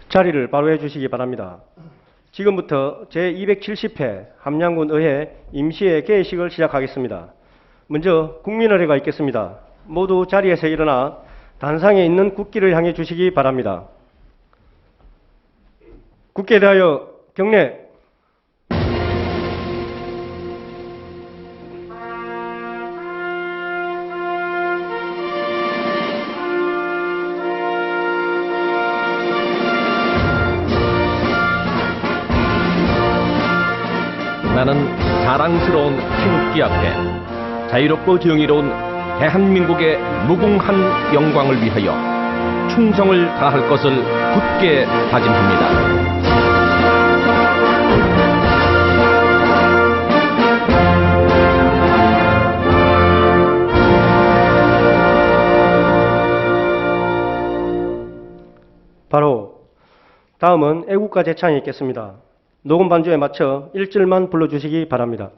자리를 바로 해주시기 바랍니다. 지금부터 제270회 함양군 의회 임시회 개회식을 시작하겠습니다. 먼저 국민의례가 있겠습니다. 모두 자리에서 일어나 단상에 있는 국기를 향해 주시기 바랍니다. 국기에 대하여 경례. 나는 자랑스러운 태극기 앞에 자유롭고 정의로운 대한민국의 무궁한 영광을 위하여 충성을 다할 것을 굳게 다짐합니다. 바로 다음은 애국가 제창이 있겠습니다. 녹음 반주에 맞춰 1절만 불러주시기 바랍니다.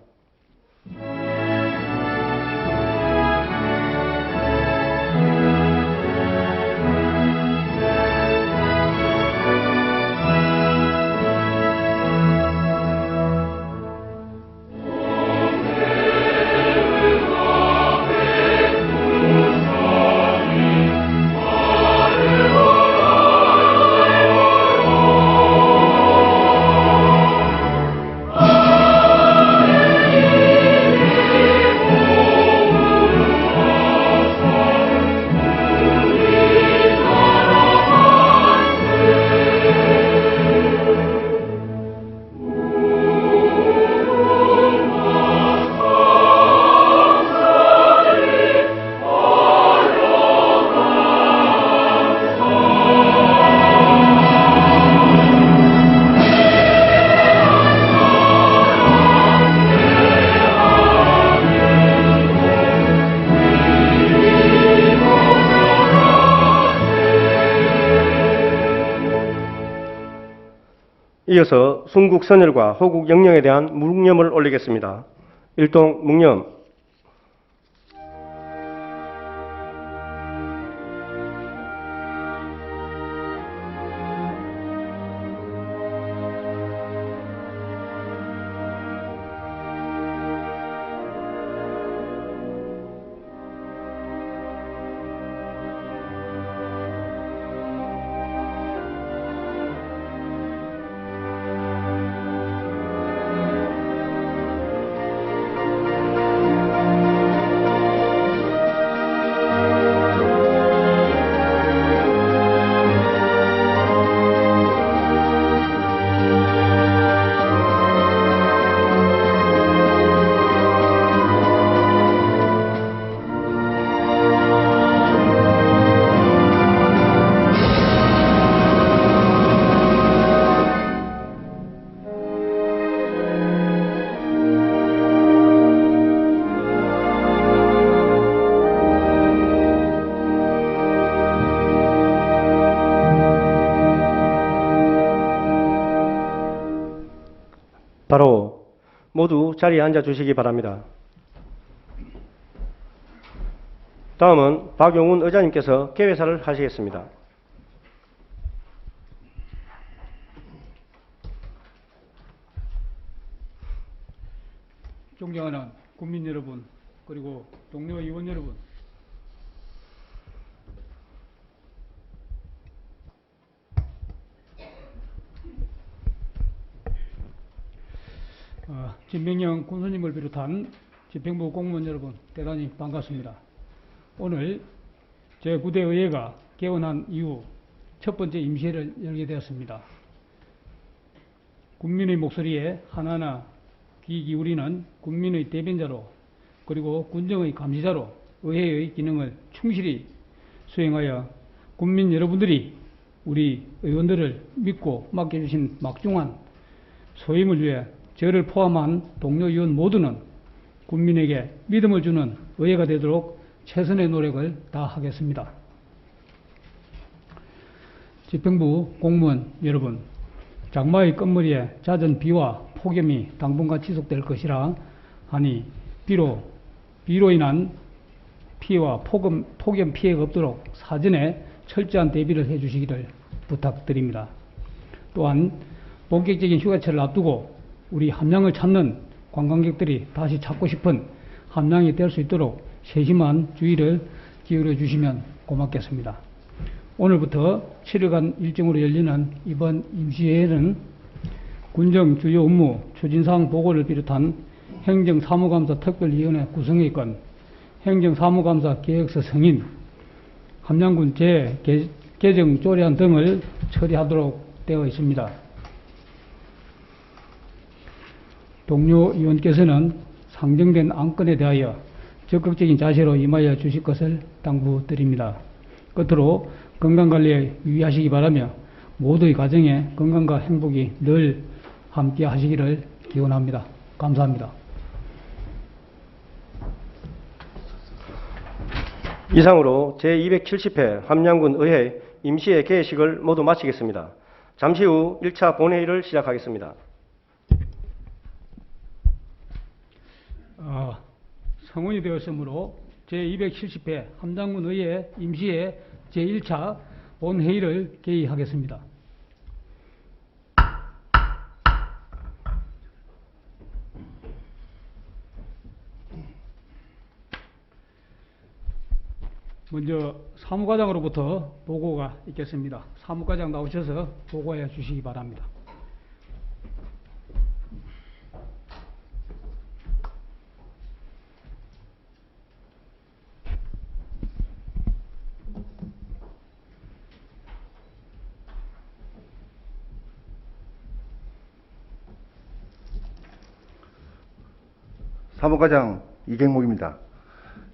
이어서 순국 선열과 호국 영령에 대한 묵념을 올리겠습니다. 일동 묵념. 바로 모두 자리에 앉아 주시기 바랍니다. 다음은 박용훈 의장님께서 개회사를 하시겠습니다. 존경하는 국민 여러분, 그리고 동료 의원 여러분, 진병영 군수님을 비롯한 집행부 공무원 여러분, 대단히 반갑습니다. 오늘 제9대 의회가 개원한 이후 첫 번째 임시회를 열게 되었습니다. 국민의 목소리에 하나하나 귀 기울이는 국민의 대변자로, 그리고 군정의 감시자로 의회의 기능을 충실히 수행하여 국민 여러분들이 우리 의원들을 믿고 맡겨주신 막중한 소임을 위해 저를 포함한 동료 의원 모두는 국민에게 믿음을 주는 의회가 되도록 최선의 노력을 다하겠습니다. 집행부 공무원 여러분, 장마의 끝머리에 잦은 비와 폭염이 당분간 지속될 것이라 하니 비로 인한 피해와 폭염 피해가 없도록 사전에 철저한 대비를 해주시기를 부탁드립니다. 또한 본격적인 휴가철을 앞두고 우리 함양을 찾는 관광객들이 다시 찾고 싶은 함양이 될 수 있도록 세심한 주의를 기울여 주시면 고맙겠습니다. 오늘부터 7일간 일정으로 열리는 이번 임시회에는 군정 주요 업무 추진사항 보고를 비롯한 행정사무감사 특별위원회 구성회의권, 행정사무감사 계획서 승인, 함양군 재개정 조례안 등을 처리하도록 되어 있습니다. 동료 의원께서는 상정된 안건에 대하여 적극적인 자세로 임하여 주실 것을 당부드립니다. 끝으로 건강관리에 유의하시기 바라며 모두의 가정에 건강과 행복이 늘 함께 하시기를 기원합니다. 감사합니다. 이상으로 제270회 함양군 의회 임시회 개회식을 모두 마치겠습니다. 잠시 후 1차 본회의를 시작하겠습니다. 성원이 되었으므로 제270회 함양군 의회 임시회 제1차 본회의를 개의하겠습니다. 먼저 사무과장으로부터 보고가 있겠습니다. 사무과장 나오셔서 보고해 주시기 바랍니다. 사무과장 이경목입니다.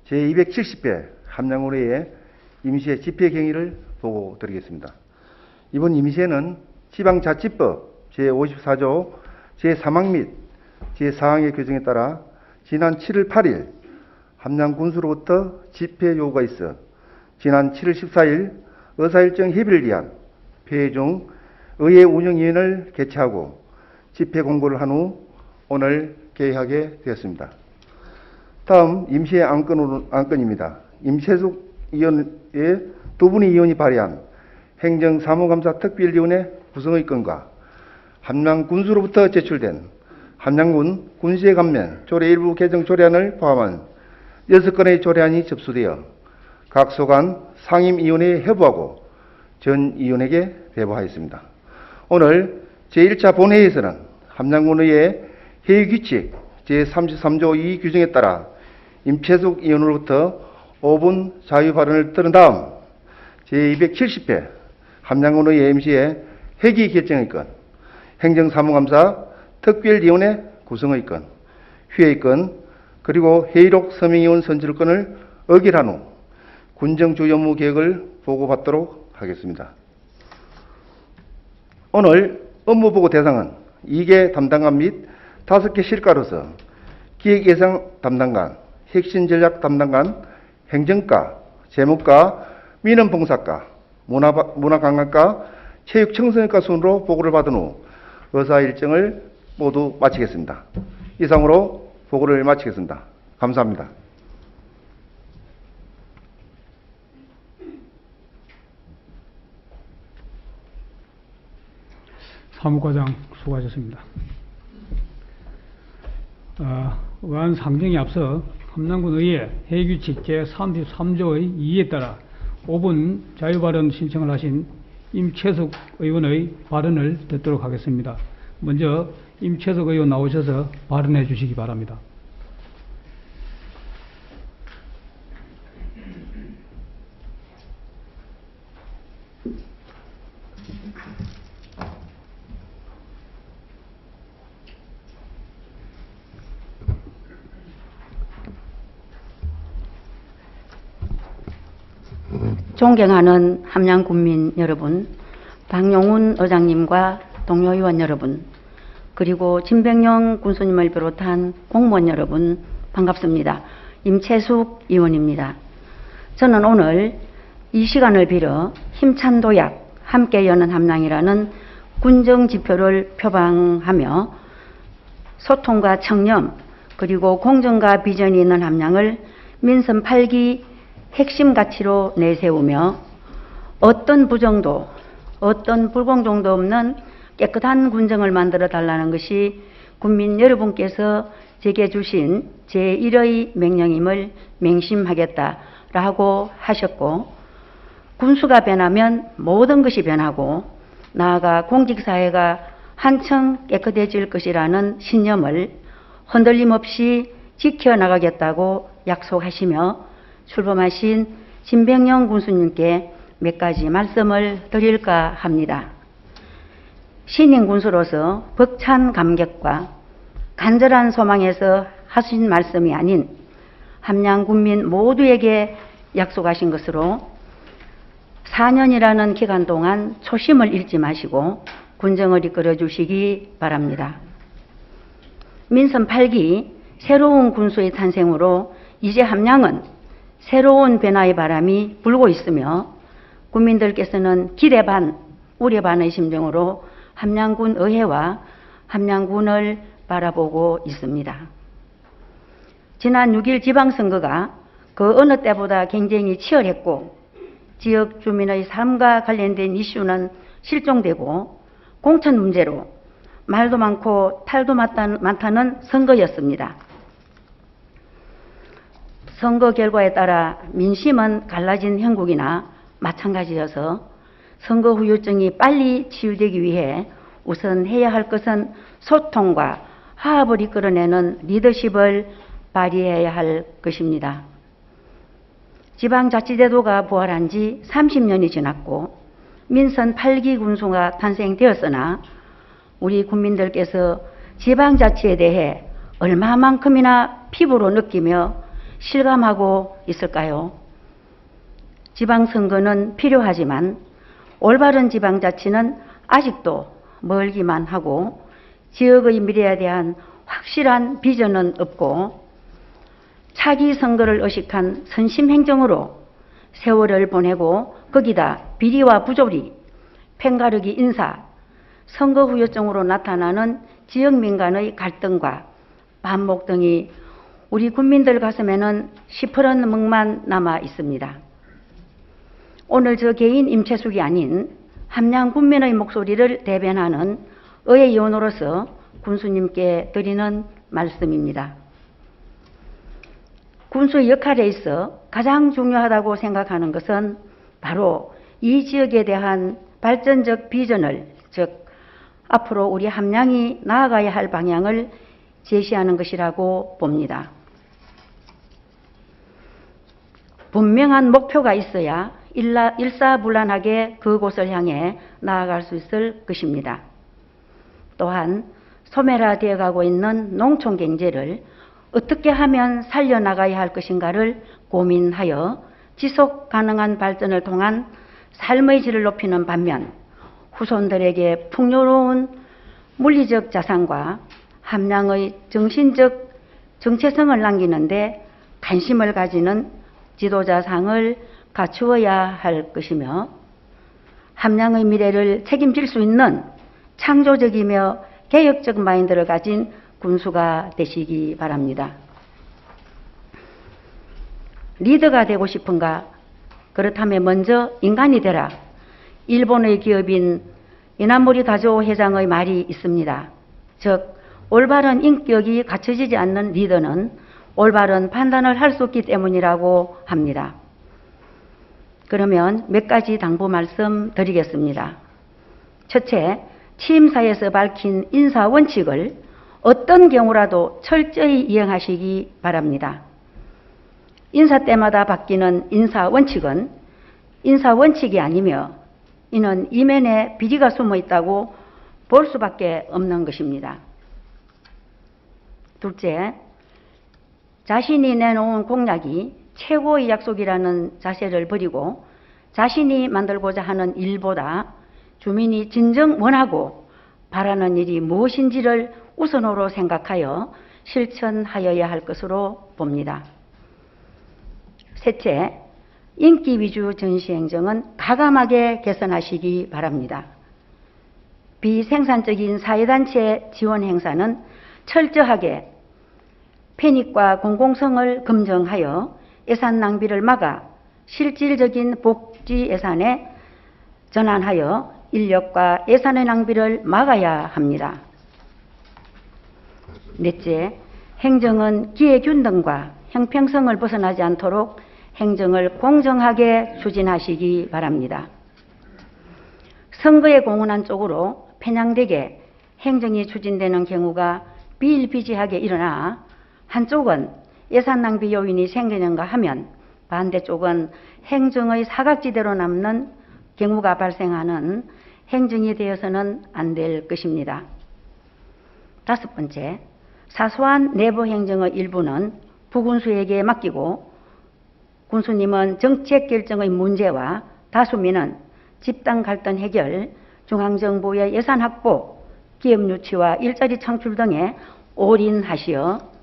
제270회 함양군의회 임시회 집회 경위를 보고 드리겠습니다. 이번 임시회는 지방자치법 제54조 제3항 및 제4항의 규정에 따라 지난 7월 8일 함양군수로부터 집회 요구가 있어 지난 7월 14일 의사일정 협의를 위한 회의 중 의회 운영위원회를 개최하고 집회 공고를 한 후 오늘 개회하게 되었습니다. 다음 임시회 안건입니다. 임채숙 의원의 두 분의 의원이 발의한 행정사무감사 특별위원회 구성의 건과 함양군수로부터 제출된 함양군 군시회 감면 조례 일부 개정 조례안을 포함한 6건의 조례안이 접수되어 각 소관 상임위원회에 협의하고 전 의원에게 배부하였습니다. 오늘 제1차 본회의에서는 함양군의회 회의규칙 제33조 2 규정에 따라 임채숙 의원으로부터 5분 자유 발언을 들은 다음 제270회 함양군의회 임시회 회기 결정의 건, 행정사무감사 특별위원회 구성의 건, 휴회의 건, 그리고 회의록 서명위원 선출건을 의결한 후 군정주요 업무 계획을 보고받도록 하겠습니다. 오늘 업무보고 대상은 2개 담당관 및 5개 실과로서 기획예상 담당관, 혁신전략 담당관, 행정과, 재무과, 민원봉사과, 문화관광과, 체육청소년과 순으로 보고를 받은 후 의사일정을 모두 마치겠습니다. 이상으로 보고를 마치겠습니다. 감사합니다. 사무과장 수고하셨습니다. 의안 상정에 앞서 함양군의회 회의규칙 제33조의 2에 따라 5분 자유발언 신청을 하신 임채숙 의원의 발언을 듣도록 하겠습니다. 먼저 임채숙 의원 나오셔서 발언해 주시기 바랍니다. 존경하는 함양군민 여러분, 박용훈 의장님과 동료 의원 여러분, 그리고 진백령 군수님을 비롯한 공무원 여러분 반갑습니다. 임채숙 의원입니다. 저는 오늘 이 시간을 빌어 힘찬 도약, 함께 여는 함양이라는 군정지표를 표방하며 소통과 청렴, 그리고 공정과 비전이 있는 함양을 민선 8기 핵심 가치로 내세우며 어떤 부정도, 어떤 불공정도 없는 깨끗한 군정을 만들어 달라는 것이 국민 여러분께서 제게 주신 제1의 명령임을 맹심하겠다라고 하셨고, 군수가 변하면 모든 것이 변하고 나아가 공직사회가 한층 깨끗해질 것이라는 신념을 흔들림 없이 지켜나가겠다고 약속하시며 출범하신 진병영 군수님께 몇 가지 말씀을 드릴까 합니다. 신임 군수로서 벅찬 감격과 간절한 소망에서 하신 말씀이 아닌 함양 군민 모두에게 약속하신 것으로 4년이라는 기간 동안 초심을 잃지 마시고 군정을 이끌어 주시기 바랍니다. 민선 8기 새로운 군수의 탄생으로 이제 함양은 새로운 변화의 바람이 불고 있으며 국민들께서는 기대 반, 우려 반의 심정으로 함양군 의회와 함양군을 바라보고 있습니다. 지난 6일 지방선거가 그 어느 때보다 경쟁이 치열했고 지역 주민의 삶과 관련된 이슈는 실종되고 공천 문제로 말도 많고 탈도 많다는 선거였습니다. 선거 결과에 따라 민심은 갈라진 형국이나 마찬가지여서 선거 후유증이 빨리 치유되기 위해 우선 해야 할 것은 소통과 화합을 이끌어내는 리더십을 발휘해야 할 것입니다. 지방자치제도가 부활한 지 30년이 지났고 민선 8기 군수가 탄생되었으나 우리 국민들께서 지방자치에 대해 얼마만큼이나 피부로 느끼며 실감하고 있을까요? 지방선거는 필요하지만 올바른 지방자치는 아직도 멀기만 하고 지역의 미래에 대한 확실한 비전은 없고 차기 선거를 의식한 선심행정으로 세월을 보내고 거기다 비리와 부조리, 팽가르기 인사, 선거 후유증으로 나타나는 지역민 간의 갈등과 반목 등이 우리 국민들 가슴에는 시퍼런 멍만 남아 있습니다. 오늘 저 개인 임채숙이 아닌 함양 군민의 목소리를 대변하는 의회의원으로서 군수님께 드리는 말씀입니다. 군수의 역할에 있어 가장 중요하다고 생각하는 것은 바로 이 지역에 대한 발전적 비전을, 즉 앞으로 우리 함양이 나아가야 할 방향을 제시하는 것이라고 봅니다. 분명한 목표가 있어야 일사불란하게 그곳을 향해 나아갈 수 있을 것입니다. 또한 소멸화되어 가고 있는 농촌 경제를 어떻게 하면 살려나가야 할 것인가를 고민하여 지속 가능한 발전을 통한 삶의 질을 높이는 반면 후손들에게 풍요로운 물리적 자산과 함양의 정신적 정체성을 남기는데 관심을 가지는 지도자상을 갖추어야 할 것이며 함양의 미래를 책임질 수 있는 창조적이며 개혁적 마인드를 가진 군수가 되시기 바랍니다. 리더가 되고 싶은가? 그렇다면 먼저 인간이 되라. 일본의 기업인 이나모리 다조 회장의 말이 있습니다. 즉 올바른 인격이 갖춰지지 않는 리더는 올바른 판단을 할 수 없기 때문이라고 합니다. 그러면 몇 가지 당부 말씀 드리겠습니다. 첫째, 취임사에서 밝힌 인사 원칙을 어떤 경우라도 철저히 이행하시기 바랍니다. 인사 때마다 바뀌는 인사 원칙은 인사 원칙이 아니며 이는 이면에 비리가 숨어 있다고 볼 수밖에 없는 것입니다. 둘째, 자신이 내놓은 공약이 최고의 약속이라는 자세를 버리고 자신이 만들고자 하는 일보다 주민이 진정 원하고 바라는 일이 무엇인지를 우선으로 생각하여 실천하여야 할 것으로 봅니다. 셋째, 인기 위주 전시행정은 가감하게 개선하시기 바랍니다. 비생산적인 사회단체 지원 행사는 철저하게 편익과 공공성을 검증하여 예산 낭비를 막아 실질적인 복지 예산에 전환하여 인력과 예산의 낭비를 막아야 합니다. 넷째, 행정은 기회균등과 형평성을 벗어나지 않도록 행정을 공정하게 추진하시기 바랍니다. 선거에 공헌한 쪽으로 편향되게 행정이 추진되는 경우가 비일비재하게 일어나 한쪽은 예산 낭비 요인이 생기는가 하면 반대쪽은 행정의 사각지대로 남는 경우가 발생하는 행정이 되어서는 안 될 것입니다. 다섯 번째, 사소한 내부 행정의 일부는 부군수에게 맡기고 군수님은 정책 결정의 문제와 다수민은 집단 갈등 해결, 중앙정부의 예산 확보, 기업 유치와 일자리 창출 등에 올인하시어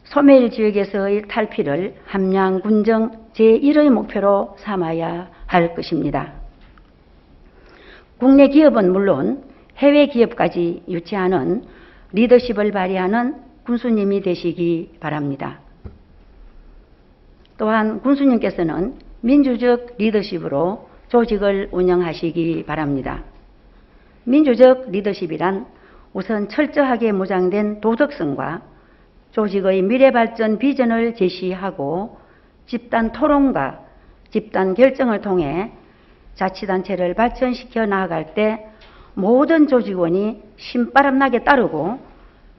소멸 지역에서의 탈피를 함양 군정 제1의 목표로 삼아야 할 것입니다. 국내 기업은 물론 해외 기업까지 유치하는 리더십을 발휘하는 군수님이 되시기 바랍니다. 또한 군수님께서는 민주적 리더십으로 조직을 운영하시기 바랍니다. 민주적 리더십이란 우선 철저하게 무장된 도덕성과 조직의 미래발전 비전을 제시하고 집단 토론과 집단 결정을 통해 자치단체를 발전시켜 나아갈 때 모든 조직원이 신바람나게 따르고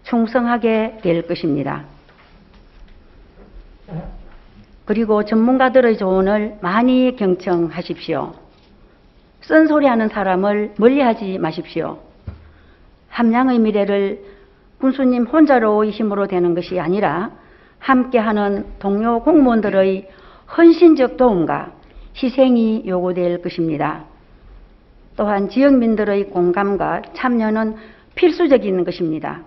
충성하게 될 것입니다. 그리고 전문가들의 조언을 많이 경청하십시오. 쓴소리하는 사람을 멀리하지 마십시오. 함양의 미래를 군수님 혼자로의 힘으로 되는 것이 아니라 함께하는 동료 공무원들의 헌신적 도움과 희생이 요구될 것입니다. 또한 지역민들의 공감과 참여는 필수적인 것입니다.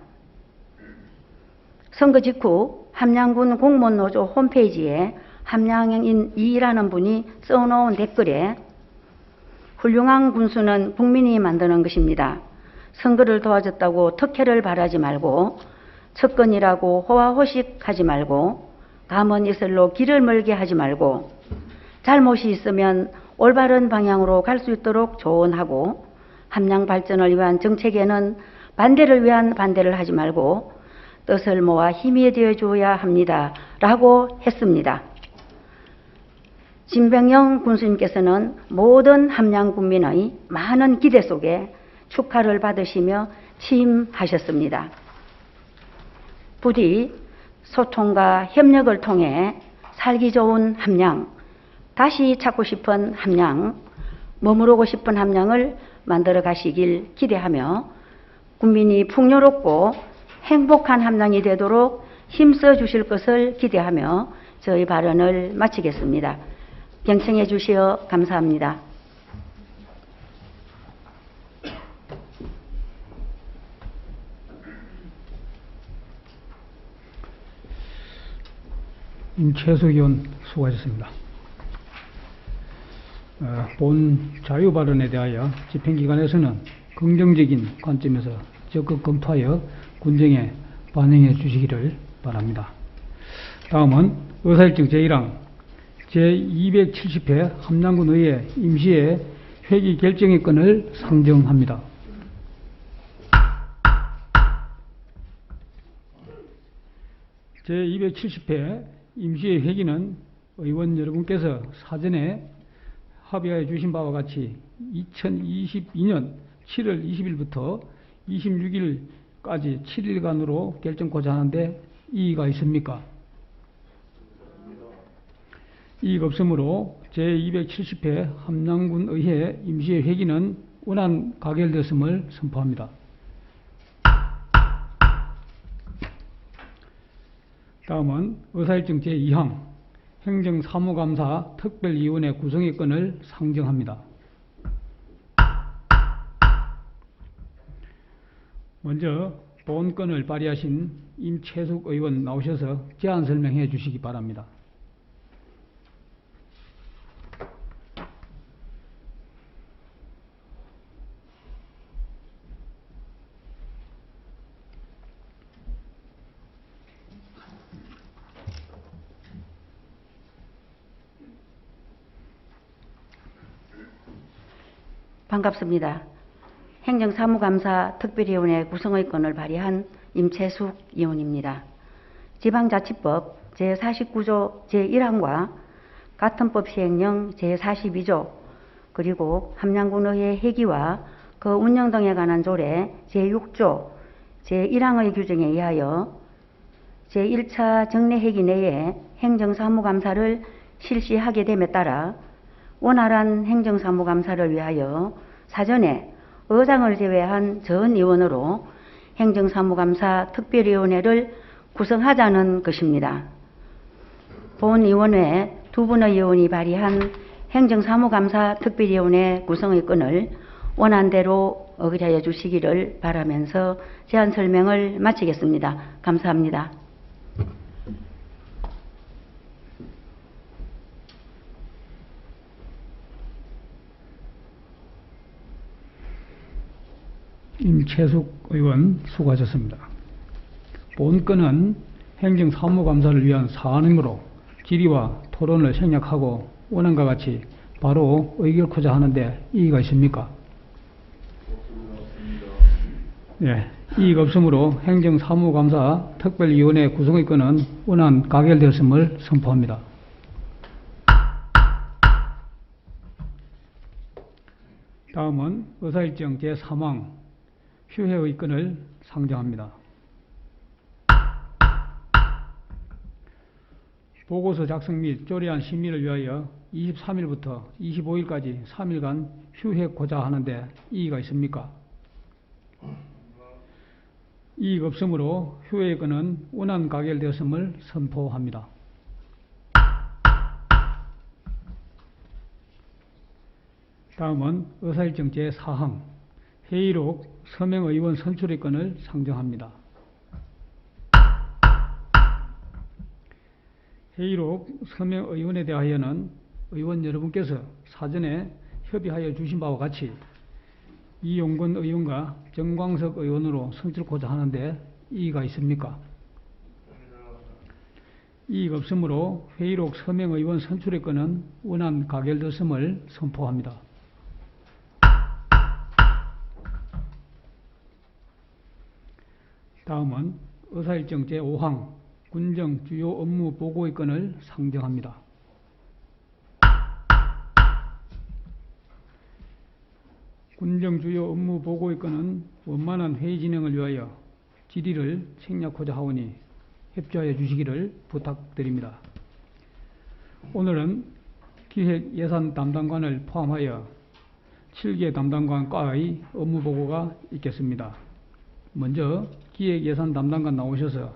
선거 직후 함양군 공무원노조 홈페이지에 함양인 이라는 분이 써놓은 댓글에 훌륭한 군수는 국민이 만드는 것입니다. 선거를 도와줬다고 특혜를 바라지 말고 척건이라고 호화호식하지 말고 감언 이설로 길을 멀게 하지 말고 잘못이 있으면 올바른 방향으로 갈 수 있도록 조언하고 함양 발전을 위한 정책에는 반대를 위한 반대를 하지 말고 뜻을 모아 힘이 되어 주어야 합니다. 라고 했습니다. 진병영 군수님께서는 모든 함양 군민의 많은 기대 속에 축하를 받으시며 취임하셨습니다. 부디 소통과 협력을 통해 살기 좋은 함양, 다시 찾고 싶은 함양, 머무르고 싶은 함양을 만들어 가시길 기대하며 국민이 풍요롭고 행복한 함양이 되도록 힘써 주실 것을 기대하며 저희 발언을 마치겠습니다. 경청해 주시어 감사합니다. 임채수 의원 수고하셨습니다. 본 자유 발언에 대하여 집행기관에서는 긍정적인 관점에서 적극 검토하여 군정에 반영해 주시기를 바랍니다. 다음은 의사일정 제1항 제270회 함양군의회 임시회 회기 결정의 건을 상정합니다. 제270회 임시회 회기는 의원 여러분께서 사전에 합의하여 주신 바와 같이 2022년 7월 20일부터 26일까지 7일간으로 결정코자 하는데 이의가 있습니까? 이의가 없으므로 제270회 함양군의회 임시회 회기는 원안 가결되었음을 선포합니다. 다음은 의사일정 제2항 행정사무감사 특별위원회 구성의 건을 상정합니다. 먼저 본 건을 발의하신 임채숙 의원 나오셔서 제안 설명해 주시기 바랍니다. 반갑습니다. 행정사무감사 특별위원회 구성의권을 발휘한 임채숙 의원입니다. 지방자치법 제49조 제1항과 같은 법 시행령 제42조 그리고 함양군의회 회기와 그 운영 등에 관한 조례 제6조 제1항의 규정에 의하여 제1차 정례회기 내에 행정사무감사를 실시하게 됨에 따라 원활한 행정사무감사를 위하여 사전에 의장을 제외한 전 의원으로 행정사무감사 특별위원회를 구성하자는 것입니다. 본위원회 두 분의 의원이 발의한 행정사무감사 특별위원회 구성의건을 원안대로 의결하여 주시기를 바라면서 제안 설명을 마치겠습니다. 감사합니다. 임채숙 의원 수고하셨습니다. 본건은 행정사무감사를 위한 사안이므로 질의와 토론을 생략하고 원안과 같이 바로 의결코자 하는데 이의가 있습니까? 네, 이의가 없으므로 행정사무감사 특별위원회 구성의 건은 원안 가결되었음을 선포합니다. 다음은 의사일정 제3항 휴회의 건을 상정합니다. 보고서 작성 및 조례안 심의를 위하여 23일부터 25일까지 3일간 휴회코자 하는데 이의가 있습니까? 이의가 없으므로 휴회의 건은 원안 가결되었음을 선포합니다. 다음은 의사일정 제4항 회의록 서명 의원 선출의 건을 상정합니다. 회의록 서명 의원에 대하여는 의원 여러분께서 사전에 협의하여 주신 바와 같이 이용건 의원과 정광석 의원으로 선출코자 하는데 이의가 있습니까? 이의가 없으므로 회의록 서명 의원 선출의 건은 원안 가결되었음을 선포합니다. 다음은 의사일정 제5항 군정 주요 업무 보고의 건을 상정합니다. 군정 주요 업무 보고의 건은 원만한 회의 진행을 위하여 질의를 생략하고자 하오니 협조하여 주시기를 부탁드립니다. 오늘은 기획예산 담당관을 포함하여 7개 담당관과의 업무 보고가 있겠습니다. 먼저 기획예산 담당관 나오셔서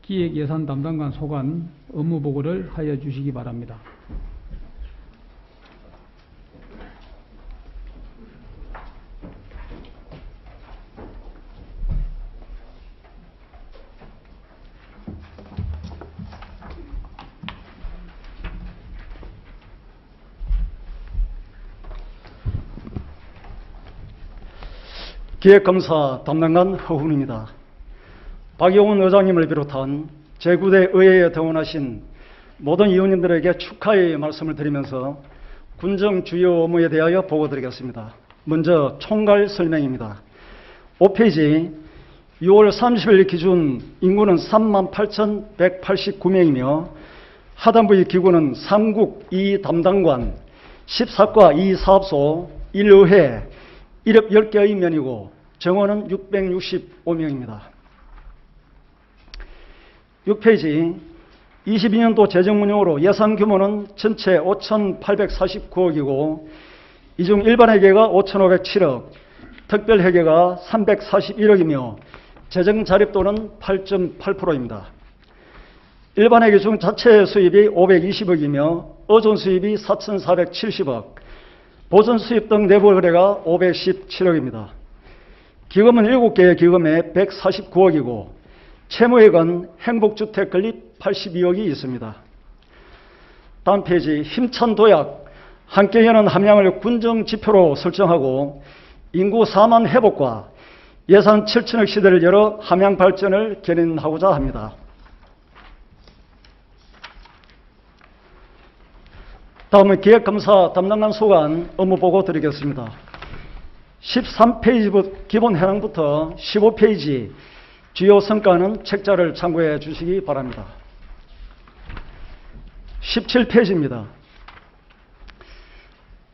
기획예산 담당관 소관 업무 보고를 하여 주시기 바랍니다. 기획검사 담당관 허훈입니다. 박용훈 의장님을 비롯한 제9대 의회에 등원하신 모든 의원님들에게 축하의 말씀을 드리면서 군정 주요 업무에 대하여 보고드리겠습니다. 먼저 총괄 설명입니다. 5페이지 6월 30일 기준 인구는 38,189명이며 하단부의 기구는 3국 2담당관, 14과 2사업소, 1의회, 1업 10개의 면이고 정원은 665명입니다. 6페이지 22년도 재정운용으로 예산 규모는 전체 5,849억이고 이 중 일반회계가 5,507억, 특별회계가 341억이며 재정자립도는 8.8%입니다. 일반회계 중 자체 수입이 520억이며 어존 수입이 4,470억, 보전 수입 등 내부 거래가 517억입니다. 기금은 7개의 기금에 149억이고 채무액은 행복주택 건립 82억이 있습니다. 다음 페이지 힘찬 도약, 함께 여는 함양을 군정지표로 설정하고 인구 4만 회복과 예산 7천억 시대를 열어 함양 발전을 견인하고자 합니다. 다음은 기획검사 담당관 소관 업무 보고 드리겠습니다. 13페이지 기본 현황부터 15페이지 주요 성과는 책자를 참고해 주시기 바랍니다. 17페이지입니다.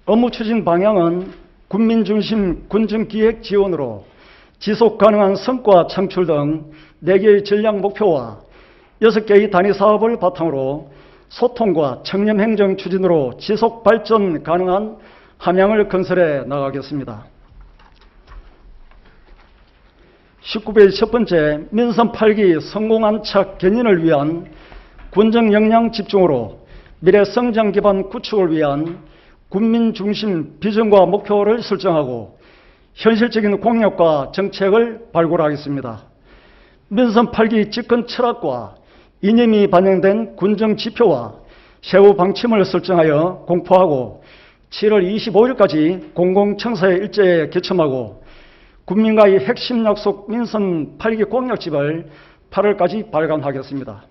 업무 추진 방향은 군민 중심 군정기획 지원으로 지속 가능한 성과 창출 등 4개의 전략 목표와 6개의 단위 사업을 바탕으로 소통과 청렴 행정 추진으로 지속 발전 가능한 함양을 건설해 나가겠습니다. 19페이지 첫 번째, 민선 8기 성공 안착 견인을 위한 군정 역량 집중으로 미래 성장 기반 구축을 위한 군민 중심 비전과 목표를 설정하고 현실적인 공약과 정책을 발굴하겠습니다. 민선 8기 집권 철학과 이념이 반영된 군정 지표와 세부 방침을 설정하여 공포하고 7월 25일까지 공공청사의 일제에 개첨하고 국민과의 핵심 약속 민선 8기 공약집을 8월까지 발간하겠습니다.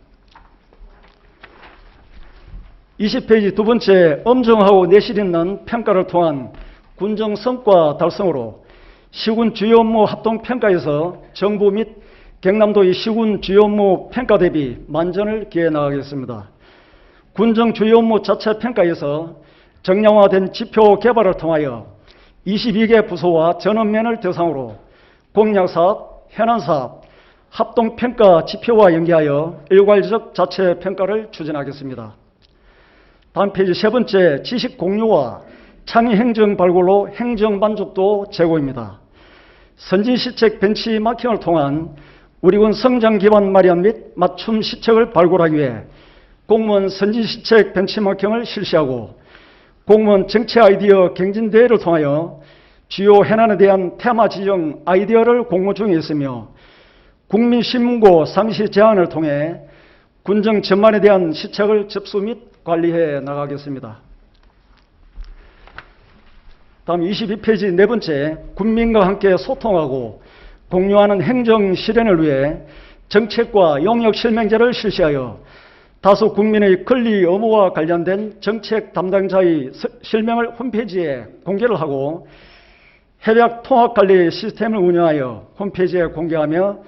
20페이지 두 번째, 엄정하고 내실 있는 평가를 통한 군정 성과 달성으로 시군 주요 업무 합동평가에서 정부 및 경남도의 시군 주요 업무 평가 대비 만전을 기해 나가겠습니다. 군정 주요 업무 자체 평가에서 정량화된 지표 개발을 통하여 22개 부서와 전원면을 대상으로 공약사업, 현안사업, 합동평가 지표와 연계하여 일괄적 자체 평가를 추진하겠습니다. 다음 페이지 세 번째, 지식 공유와 창의 행정 발굴로 행정 만족도 제고입니다. 선진 시책 벤치마킹을 통한 우리군 성장 기반 마련 및 맞춤 시책을 발굴하기 위해 공무원 선진 시책 벤치마킹을 실시하고 공무원 정치 아이디어 경진대회를 통하여 주요 현안에 대한 테마 지정 아이디어를 공모 중에 있으며 국민신문고 상시 제안을 통해 군정 전반에 대한 시책을 접수 및 관리해 나가겠습니다. 다음 22페이지 네 번째, 군민과 함께 소통하고 공유하는 행정 실현을 위해 정책과 용역 실명제를 실시하여 다수 국민의 권리 의무와 관련된 정책 담당자의 실명을 홈페이지에 공개를 하고 협약 통합관리 시스템을 운영하여 홈페이지에 공개하며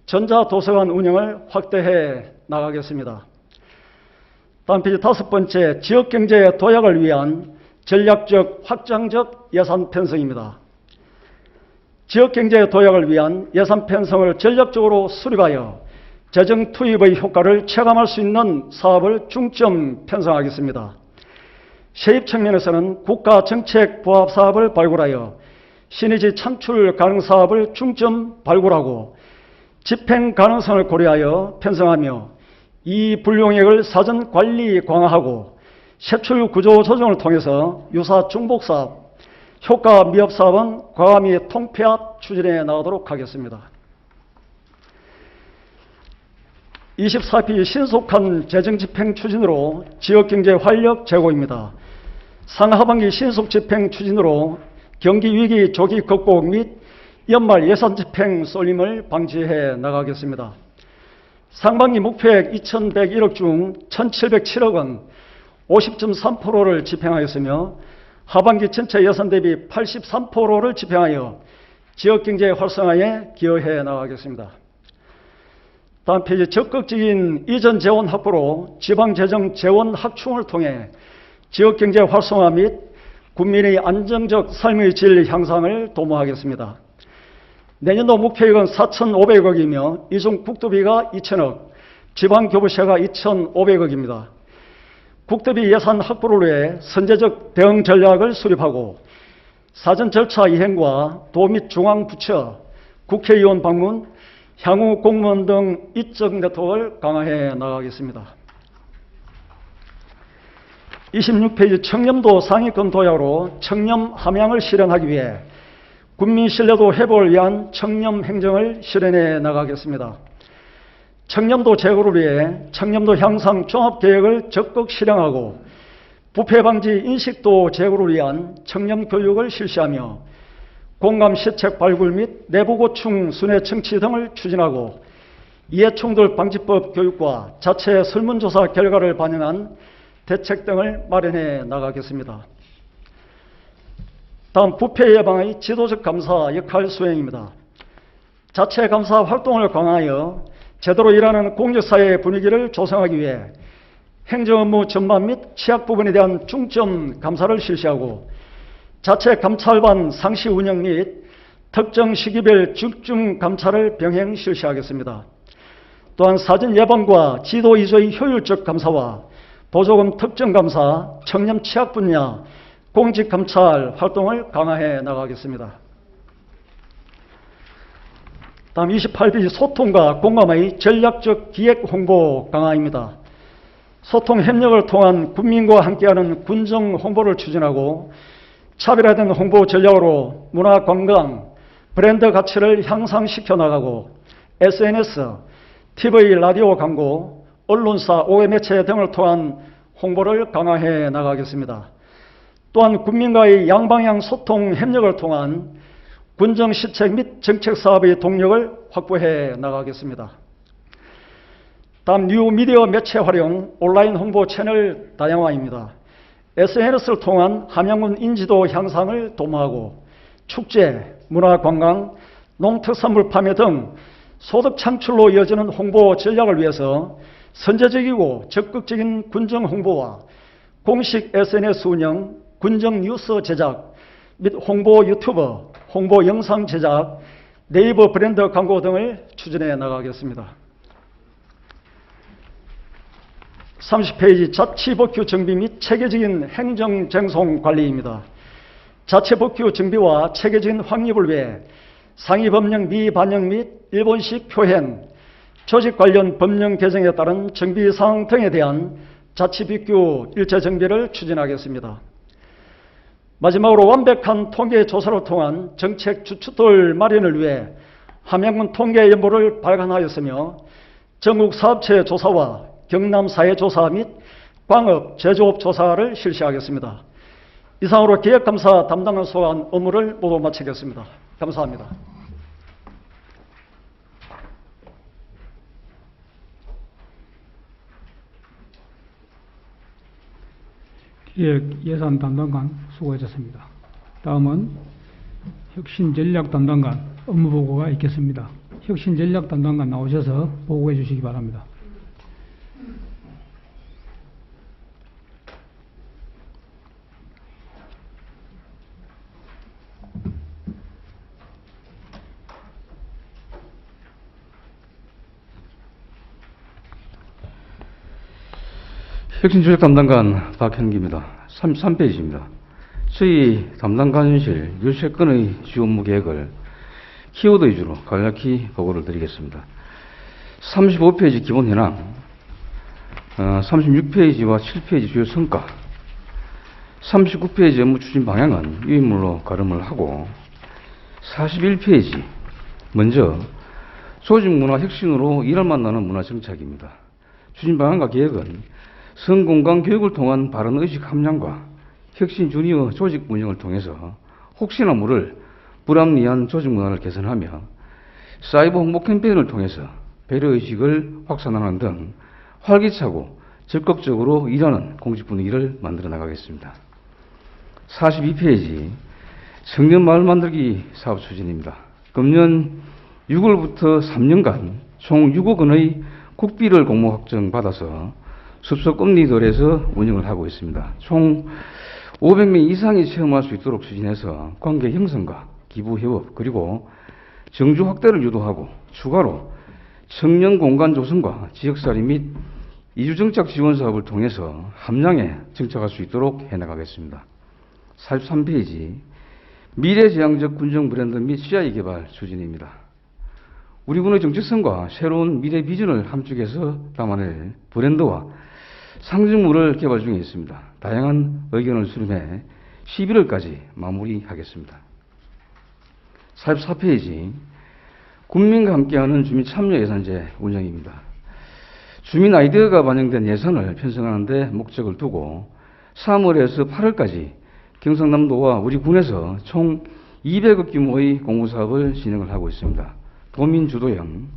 전자도서관 운영을 확대해 나가겠습니다. 다음 페이지 다섯 번째, 지역경제 도약을 위한 전략적 확장적 예산 편성입니다. 지역경제 도약을 위한 예산 편성을 전략적으로 수립하여 재정 투입의 효과를 체감할 수 있는 사업을 중점 편성하겠습니다. 세입 측면에서는 국가정책 부합 사업을 발굴하여 시너지 창출 가능 사업을 중점 발굴하고 집행 가능성을 고려하여 편성하며 이 분용액을 사전 관리 강화하고 세출 구조 조정을 통해서 유사 중복 사업, 효과 미흡 사업은 과감히 통폐합 추진해 나가도록 하겠습니다. 24페이지 신속한 재정 집행 추진으로 지역경제 활력 제고입니다. 상하반기 신속 집행 추진으로 경기 위기 조기 극복 및 연말 예산 집행 쏠림을 방지해 나가겠습니다. 상반기 목표액 2,101억 중 1,707억 원 50.3%를 집행하였으며 하반기 전체 예산 대비 83%를 집행하여 지역경제 활성화에 기여해 나가겠습니다. 다음 페이지 적극적인 이전 재원 확보로 지방재정 재원 확충을 통해 지역경제 활성화 및 국민의 안정적 삶의 질 향상을 도모하겠습니다. 내년도 목표액은 4,500억이며 이 중 국토비가 2,000억, 지방교부세가 2,500억입니다. 국토비 예산 확보를 위해 선제적 대응 전략을 수립하고 사전 절차 이행과 도 및 중앙부처, 국회의원 방문, 향후 공무원 등 이적 네트워크를 강화해 나가겠습니다. 26페이지 청렴도 상위권 도약으로 청렴 함양을 실현하기 위해 국민 신뢰도 회복을 위한 청렴 행정을 실현해 나가겠습니다. 청렴도 제고를 위해 청렴도 향상 종합계획을 적극 실행하고 부패 방지 인식도 제고를 위한 청렴 교육을 실시하며 공감 시책 발굴 및 내부 고충 순회 청취 등을 추진하고 이해충돌 방지법 교육과 자체 설문조사 결과를 반영한 대책 등을 마련해 나가겠습니다. 다음 부패 예방의 지도적 감사 역할 수행입니다. 자체 감사 활동을 강화하여 제대로 일하는 공직사회의 분위기를 조성하기 위해 행정업무 전반 및 취약 부분에 대한 중점 감사를 실시하고 자체 감찰반 상시 운영 및 특정 시기별 집중 감찰을 병행 실시하겠습니다. 또한 사전 예방과 지도 이수의 효율적 감사와 보조금 특정 감사, 청렴 취약 분야, 공직 감찰 활동을 강화해 나가겠습니다. 다음 28페이지 소통과 공감의 전략적 기획 홍보 강화입니다. 소통 협력을 통한 국민과 함께하는 군정 홍보를 추진하고 차별화된 홍보 전략으로 문화 관광, 브랜드 가치를 향상시켜 나가고 SNS, TV, 라디오 광고, 언론사, 오해 매체 등을 통한 홍보를 강화해 나가겠습니다. 또한 국민과의 양방향 소통 협력을 통한 군정 시책 및 정책 사업의 동력을 확보해 나가겠습니다. 다음 뉴미디어 매체 활용, 온라인 홍보 채널 다양화입니다. SNS를 통한 함양군 인지도 향상을 도모하고 축제, 문화관광, 농특산물 판매 등 소득 창출로 이어지는 홍보 전략을 위해서 선제적이고 적극적인 군정 홍보와 공식 SNS 운영, 군정 뉴스 제작 및 홍보 유튜버, 홍보 영상 제작, 네이버 브랜드 광고 등을 추진해 나가겠습니다. 30페이지 자치복규 정비 및 체계적인 행정쟁송 관리입니다. 자치복규 정비와 체계적인 확립을 위해 상위법령 미반영 및 일본식 표현, 조직 관련 법령 개정에 따른 정비 사항 등에 대한 자치복규 일체 정비를 추진하겠습니다. 마지막으로 완벽한 통계 조사를 통한 정책 주춧돌 마련을 위해 함양군 통계연보를 발간하였으며 전국 사업체 조사와 경남 사회조사 및 광업, 제조업 조사를 실시하겠습니다. 이상으로 기획감사 담당을 소환 업무를 모두 마치겠습니다. 감사합니다. 기획 예산 담당관 수고하셨습니다. 다음은 혁신 전략 담당관 업무 보고가 있겠습니다. 혁신 전략 담당관 나오셔서 보고해 주시기 바랍니다. 혁신조직 담당관 박현기입니다. 33페이지입니다. 저희 담당관실 유세 건의 주요 업무 계획을 키워드 위주로 간략히 보고를 드리겠습니다. 35페이지 기본 현황, 36페이지와 7페이지 주요 성과, 39페이지 업무 추진 방향은 유인물로 가름을 하고 41페이지 먼저 조직 문화 혁신으로 일을 만나는 문화 정착입니다. 추진 방향과 계획은 성공간 교육을 통한 바른 의식 함량과 혁신 주니어 조직 운영을 통해서 혹시나 모를 불합리한 조직 문화를 개선하며 사이버 홍보 캠페인을 통해서 배려의식을 확산하는 등 활기차고 적극적으로 일하는 공직 분위기를 만들어 나가겠습니다. 42페이지 청년 마을 만들기 사업 추진입니다. 금년 6월부터 3년간 총 6억 원의 국비를 공모 확정받아서 숲속금리들에서 운영을 하고 있습니다. 총 500명 이상이 체험할 수 있도록 추진해서 관계 형성과 기부 협업 그리고 정주 확대를 유도하고 추가로 청년 공간 조성과 지역살이 및 이주정착 지원 사업을 통해서 함량에 정착할 수 있도록 해나가겠습니다. 43페이지 미래지향적 군정 브랜드 및 CI 개발 추진입니다. 우리 군의 정체성과 새로운 미래 비전을 함축해서 담아낼 브랜드와 상징물을 개발 중에 있습니다. 다양한 의견을 수렴해 11월까지 마무리하겠습니다. 44페이지 국민과 함께하는 주민 참여 예산제 운영입니다. 주민 아이디어가 반영된 예산을 편성하는 데 목적을 두고 3월에서 8월까지 경상남도와 우리 군에서 총 200억 규모의 공모사업을 진행을 하고 있습니다. 도민 주도형,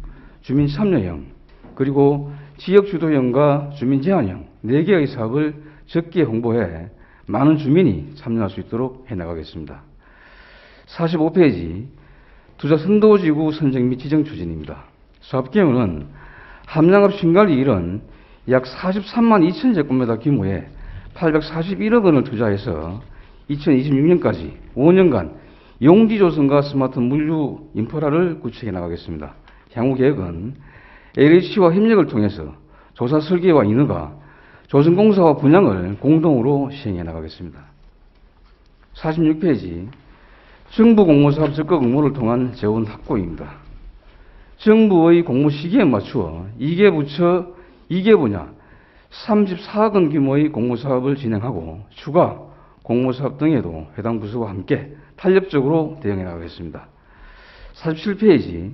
주민 참여형, 그리고 지역 주도형과 주민 제한형 4개의 사업을 적게 홍보해 많은 주민이 참여할 수 있도록 해나가겠습니다. 45페이지 투자 선도지구 선정 및 지정 추진입니다. 사업 경우는 함량업 신관리 일은 약 43만 2천 제곱미터 규모의 841억 원을 투자해서 2026년까지 5년간 용지 조성과 스마트 물류 인프라를 구축해 나가겠습니다. 향후 계획은 LH와 협력을 통해서 조사 설계와 인허가, 조성공사와 분양을 공동으로 시행해 나가겠습니다. 46페이지 정부 공모사업 적극 응모를 통한 재원 확보입니다. 정부의 공모 시기에 맞추어 2개 부처, 2개 분야 34억 원 규모의 공모사업을 진행하고 추가 공모사업 등에도 해당 부서와 함께 탄력적으로 대응해 나가겠습니다. 47페이지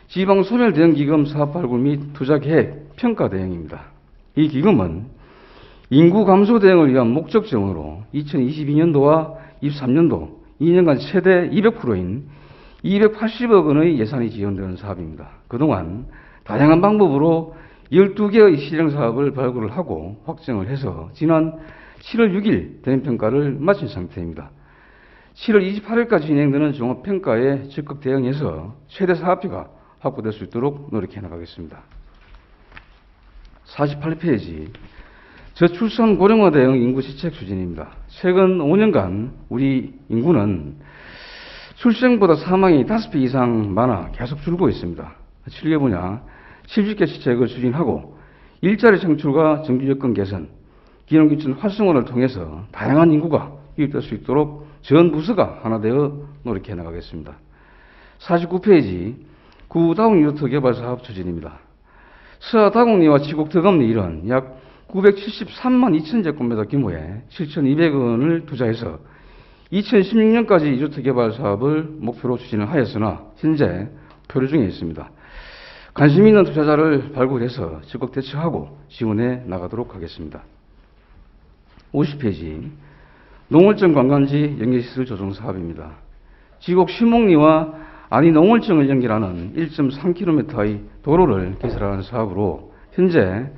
지방소멸대응기금 사업 발굴 및 투자계획 평가 대응입니다. 이 기금은 인구 감소 대응을 위한 목적 지원으로 2022년도와 23년도 2년간 최대 200%인 280억 원의 예산이 지원되는 사업입니다. 그동안 다양한 방법으로 12개의 실행 사업을 발굴을 하고 확정을 해서 지난 7월 6일 대행평가를 마친 상태입니다. 7월 28일까지 진행되는 종합평가에 적극 대응해서 최대 사업비가 확보될 수 있도록 노력해 나가겠습니다. 48페이지 저출산 고령화 대응 인구 시책 추진입니다. 최근 5년간 우리 인구는 출생보다 사망이 5배 이상 많아 계속 줄고 있습니다. 7개 분야 70개 시책을 추진하고 일자리 창출과 정규 여건 개선, 기농기촌 활성화를 통해서 다양한 인구가 유입될 수 있도록 전 부서가 하나 되어 노력해 나가겠습니다. 49페이지 구다ung 유로터 개발 사업 추진입니다. 서다ung리와 치곡 덕업리 일은 약 973만 2천 제곱미터 규모의 7,200원을 투자해서 2016년까지 이주택 개발 사업을 목표로 추진을 하였으나 현재 표류 중에 있습니다. 관심 있는 투자자를 발굴해서 적극 대처하고 지원해 나가도록 하겠습니다. 50페이지 농월정 관광지 연계시설 조성 사업입니다. 지곡 시목리와 안이 농월정을 연결하는 1.3km의 도로를 개설하는 사업으로 현재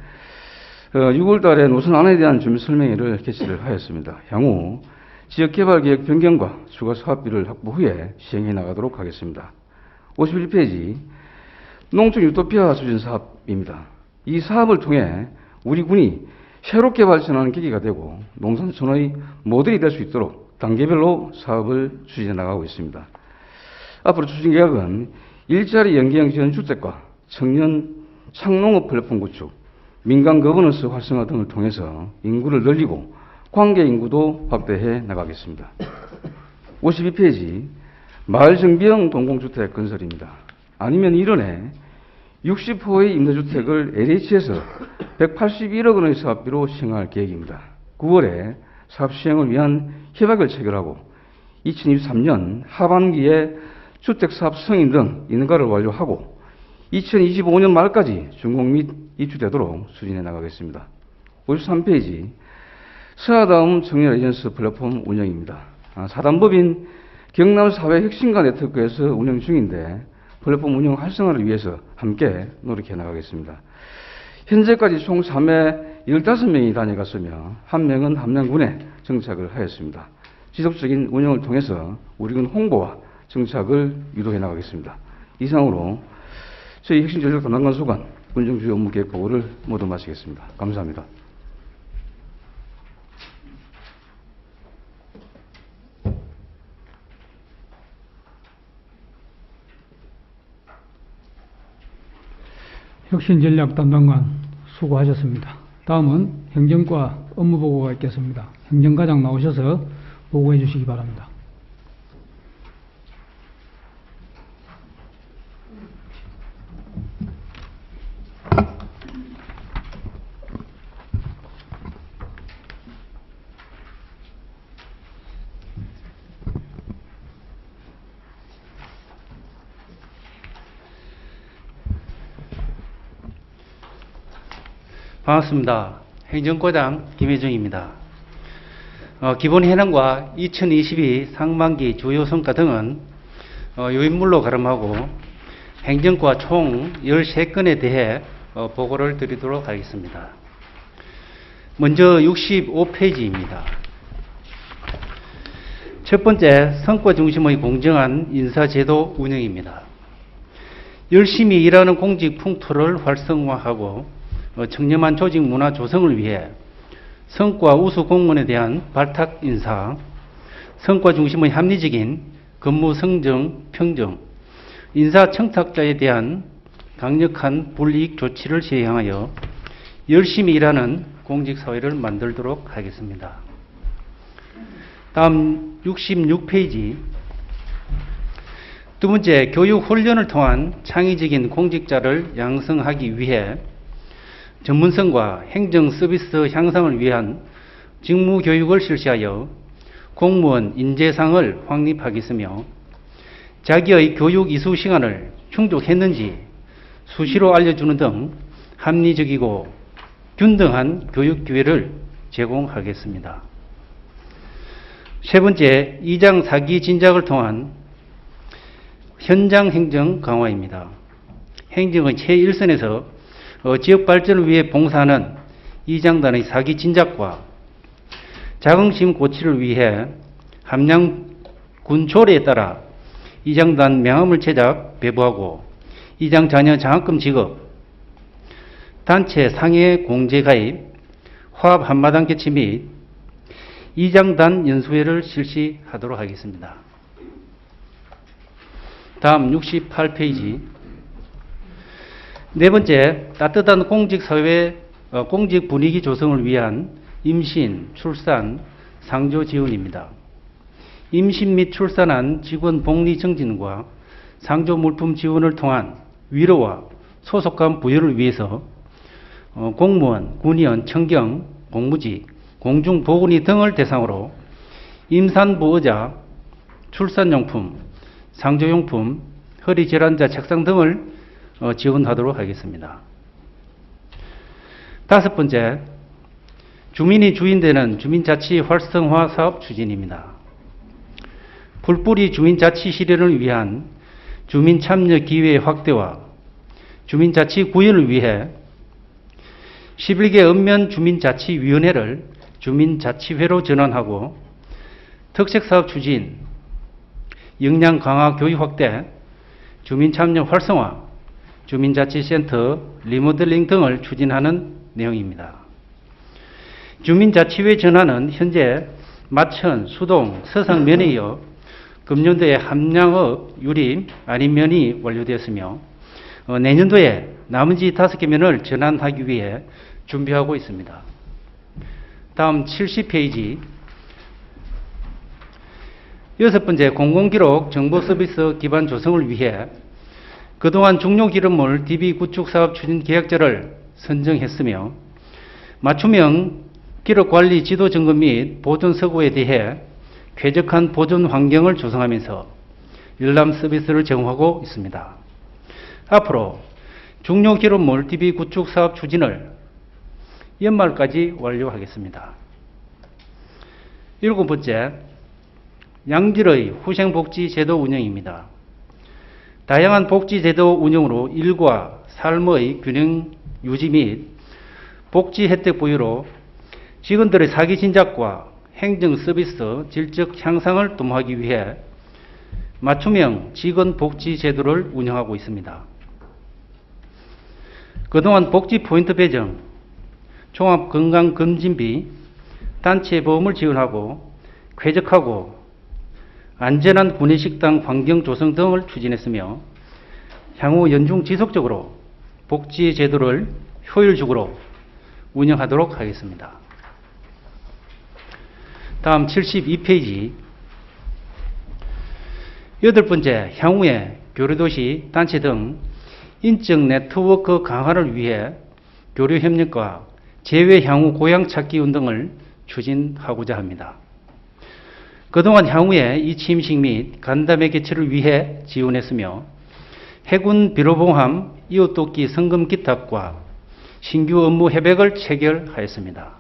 6월 달에 노선 안에 대한 준비 설명회를 개최를 하였습니다. 향후 지역개발계획 변경과 추가 사업비를 확보 후에 시행해 나가도록 하겠습니다. 51페이지 농촌 유토피아 추진 사업입니다. 이 사업을 통해 우리 군이 새롭게 발전하는 계기가 되고 농산촌의 모델이 될 수 있도록 단계별로 사업을 추진해 나가고 있습니다. 앞으로 추진 계획은 일자리 연계형 지원주택과 청년 창농업 플랫폼 구축, 민간 거버넌스 활성화 등을 통해서 인구를 늘리고 관계 인구도 확대해 나가겠습니다. 52페이지 마을 정비형 동공주택 건설입니다. 아니면 이런해 60호의 임대주택을 LH에서 181억 원의 사업비로 시행할 계획입니다. 9월에 사업 시행을 위한 협약을 체결하고 2023년 하반기에 주택사업 승인 등 인가를 완료하고 2025년 말까지 준공 및 입주되도록 추진해 나가겠습니다. 53페이지 서하다움 청년 에이전스 플랫폼 운영입니다. 사단법인 경남사회 핵심가 네트워크에서 운영 중인데 플랫폼 운영 활성화를 위해서 함께 노력해 나가겠습니다. 현재까지 총 3회 15명이 다녀갔으며 1명은 함양군에 정착을 하였습니다. 지속적인 운영을 통해서 우리군 홍보와 정착을 유도해 나가겠습니다. 이상으로 저희 핵심 전략 담당관 소관 군정주요 업무 계획 보고를 모두 마치겠습니다. 감사합니다. 혁신전략 담당관 수고하셨습니다. 다음은 행정과 업무보고가 있겠습니다. 행정과장 나오셔서 보고해 주시기 바랍니다. 반갑습니다. 행정과장 김혜정입니다. 기본 현황과 2022 상반기 주요 성과 등은 요인물로 가름하고 행정과 총 13건에 대해 보고를 드리도록 하겠습니다. 먼저 65페이지입니다. 첫 번째, 성과 중심의 공정한 인사제도 운영입니다. 열심히 일하는 공직 풍토를 활성화하고 청렴한 조직 문화 조성을 위해 성과 우수 공무원에 대한 발탁 인사, 성과 중심의 합리적인 근무 성정, 평정, 인사 청탁자에 대한 강력한 불이익 조치를 시행하여 열심히 일하는 공직사회를 만들도록 하겠습니다. 다음 66페이지. 두 번째, 교육 훈련을 통한 창의적인 공직자를 양성하기 위해 전문성과 행정 서비스 향상을 위한 직무 교육을 실시하여 공무원 인재상을 확립하겠으며 자기의 교육 이수 시간을 충족했는지 수시로 알려주는 등 합리적이고 균등한 교육 기회를 제공하겠습니다. 세 번째, 이장 사기 진작을 통한 현장 행정 강화입니다. 행정의 최일선에서 지역 발전을 위해 봉사하는 이장단의 사기 진작과 자긍심 고취를 위해 함량 군초례에 따라 이장단 명함을 제작, 배부하고 이장 자녀 장학금 지급, 단체 상해 공제 가입, 화합 한마당 개최 및 이장단 연수회를 실시하도록 하겠습니다. 다음 68페이지. 네 번째, 따뜻한 공직사회, 공직 분위기 조성을 위한 임신, 출산, 상조 지원입니다. 임신 및 출산한 직원 복리 정진과 상조 물품 지원을 통한 위로와 소속감 부여를 위해서 공무원, 군의원, 청경, 공무직, 공중보건의 등을 대상으로 임산부 의자, 출산용품, 상조용품, 허리질환자 책상 등을 지원하도록 하겠습니다. 다섯 번째, 주민이 주인되는 주민자치 활성화 사업 추진입니다. 풀뿌리 주민자치 실현을 위한 주민참여 기회 확대와 주민자치 구현을 위해 11개 읍면 주민자치위원회를 주민자치회로 전환하고 특색사업 추진, 역량 강화 교육 확대, 주민참여 활성화, 주민자치센터 리모델링 등을 추진하는 내용입니다. 주민자치회 전환은 현재 마천, 수동, 서상면에 이어 금년도에 함량읍, 유림, 안인면이 완료되었으며 내년도에 나머지 5개 면을 전환하기 위해 준비하고 있습니다. 다음 70페이지. 여섯 번째, 공공기록 정보서비스 기반 조성을 위해 그동안 중요기록물 DB 구축 사업 추진 계획자를 선정했으며 맞춤형 기록관리 지도 점검 및 보존 서구에 대해 쾌적한 보존 환경을 조성하면서 열람 서비스를 제공하고 있습니다. 앞으로 중요기록물 DB 구축 사업 추진을 연말까지 완료하겠습니다. 일곱 번째, 양질의 후생복지제도 운영입니다. 다양한 복지제도 운영으로 일과 삶의 균형 유지 및 복지 혜택 부여로 직원들의 사기 진작과 행정 서비스 질적 향상을 도모하기 위해 맞춤형 직원 복지 제도를 운영하고 있습니다. 그동안 복지 포인트 배정, 종합건강검진비, 단체 보험을 지원하고 쾌적하고 안전한 구내식당 환경 조성 등을 추진했으며 향후 연중 지속적으로 복지 제도를 효율적으로 운영하도록 하겠습니다. 다음 72페이지. 여덟 번째, 향후에 교류도시, 단체 등 인적 네트워크 강화를 위해 교류협력과 재외 향후 고향 찾기 운동을 추진하고자 합니다. 그동안 향후에 이취임식 및 간담회 개최를 위해 지원했으며 해군 비로봉함 이웃돕기 성금 기탁과 신규 업무 협약을 체결하였습니다.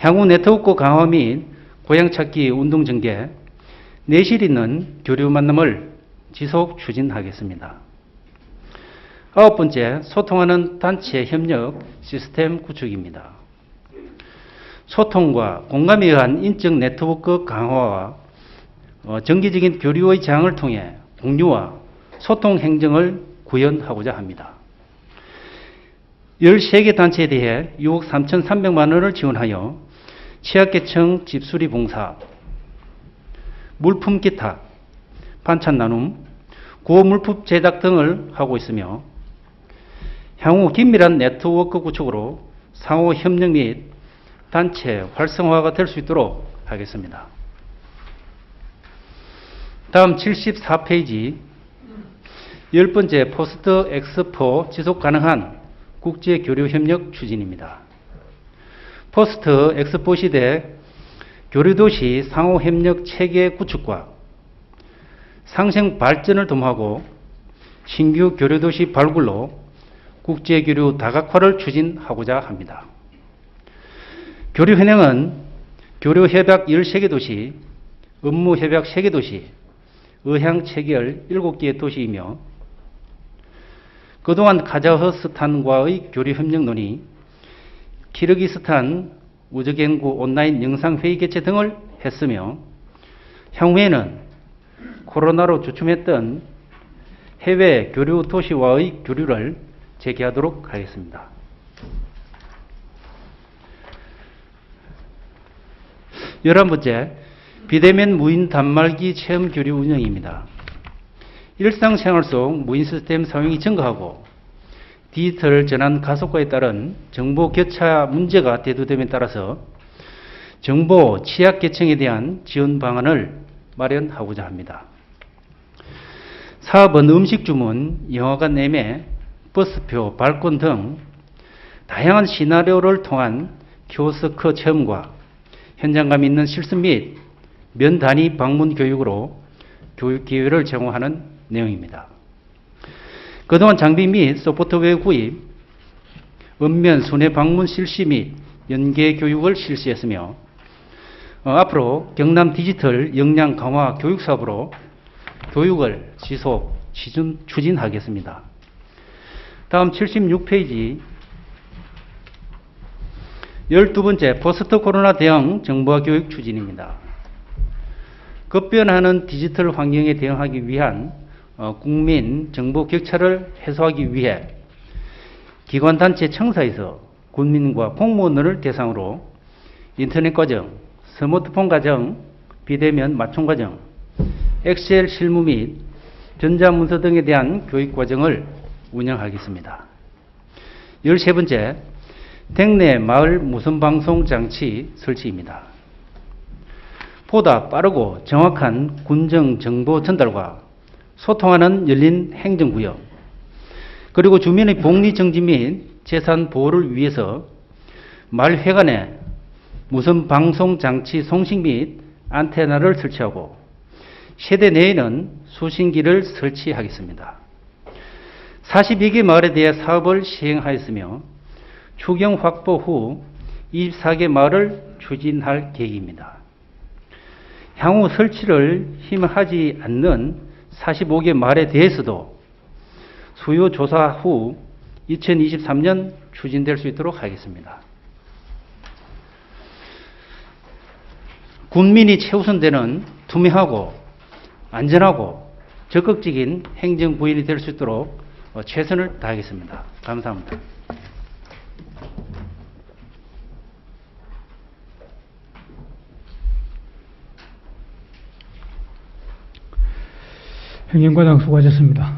향후 네트워크 강화 및 고향 찾기 운동 전개, 내실 있는 교류 만남을 지속 추진하겠습니다. 아홉 번째, 소통하는 단체 협력 시스템 구축입니다. 소통과 공감에 의한 인적 네트워크 강화와 정기적인 교류의 장을 통해 공유와 소통 행정을 구현하고자 합니다. 13개 단체에 대해 6억 3,300만 원을 지원하여 취약계층 집수리 봉사, 물품 기타, 반찬 나눔, 구호물품 제작 등을 하고 있으며 향후 긴밀한 네트워크 구축으로 상호 협력 및 단체 활성화가 될 수 있도록 하겠습니다. 다음 74페이지 10번째 포스트 엑스포 지속 가능한 국제 교류 협력 추진입니다. 포스트 엑스포 시대 교류도시 상호 협력 체계 구축과 상생 발전을 도모하고 신규 교류도시 발굴로 국제교류 다각화를 추진하고자 합니다. 교류현행은 교류협약 13개 도시, 업무협약 3개 도시, 의향체결 7개의 도시이며 그동안 카자흐스탄과의 교류협력 논의, 키르기스탄 우즈겐구 온라인 영상회의 개최 등을 했으며 향후에는 코로나로 주춤했던 해외 교류 도시와의 교류를 재개하도록 하겠습니다. 열한 번째, 비대면 무인 단말기 체험 교류 운영입니다. 일상생활 속 무인 시스템 사용이 증가하고 디지털 전환 가속화에 따른 정보 격차 문제가 대두됨에 따라서 정보 취약계층에 대한 지원 방안을 마련하고자 합니다. 사업은 음식 주문, 영화관 예매, 버스표, 발권 등 다양한 시나리오를 통한 키오스크 체험과 현장감 있는 실습 및 면 단위 방문 교육으로 교육 기회를 제공하는 내용입니다. 그동안 장비 및 소프트웨어 구입, 읍면 순회 방문 실시 및 연계 교육을 실시했으며 앞으로 경남 디지털 역량 강화 교육 사업으로 교육을 지속 추진하겠습니다. 다음 76페이지 12번째 포스트 코로나 대응 정보화 교육 추진입니다. 급변하는 디지털 환경에 대응하기 위한 국민 정보 격차를 해소하기 위해 기관단체 청사에서 군민과 공무원을 대상으로 인터넷 과정, 스마트폰 과정, 비대면 맞춤 과정, 엑셀 실무 및 전자문서 등에 대한 교육 과정을 운영하겠습니다. 13번째, 댁내 마을 무선방송 장치 설치입니다. 보다 빠르고 정확한 군정 정보 전달과 소통하는 열린 행정구역, 그리고 주민의 복리 정지 및 재산 보호를 위해서 마을 회관에 무선방송 장치 송식 및 안테나를 설치하고 세대 내에는 수신기를 설치하겠습니다. 42개 마을에 대해 사업을 시행하였으며 추경 확보 후 24개 마을을 추진할 계획입니다. 향후 설치를 희망하지 않는 45개 마을에 대해서도 수요 조사 후 2023년 추진될 수 있도록 하겠습니다. 국민이 최우선되는 투명하고 안전하고 적극적인 행정 구현이 될 수 있도록 최선을 다하겠습니다. 감사합니다. 행정과장 수고하셨습니다.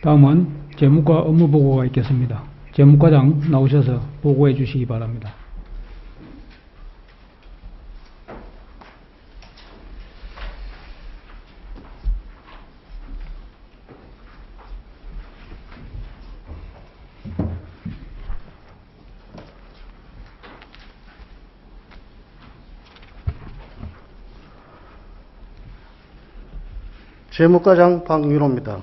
다음은 재무과 업무보고가 있겠습니다. 재무과장 나오셔서 보고해 주시기 바랍니다. 재무과장 박윤호입니다.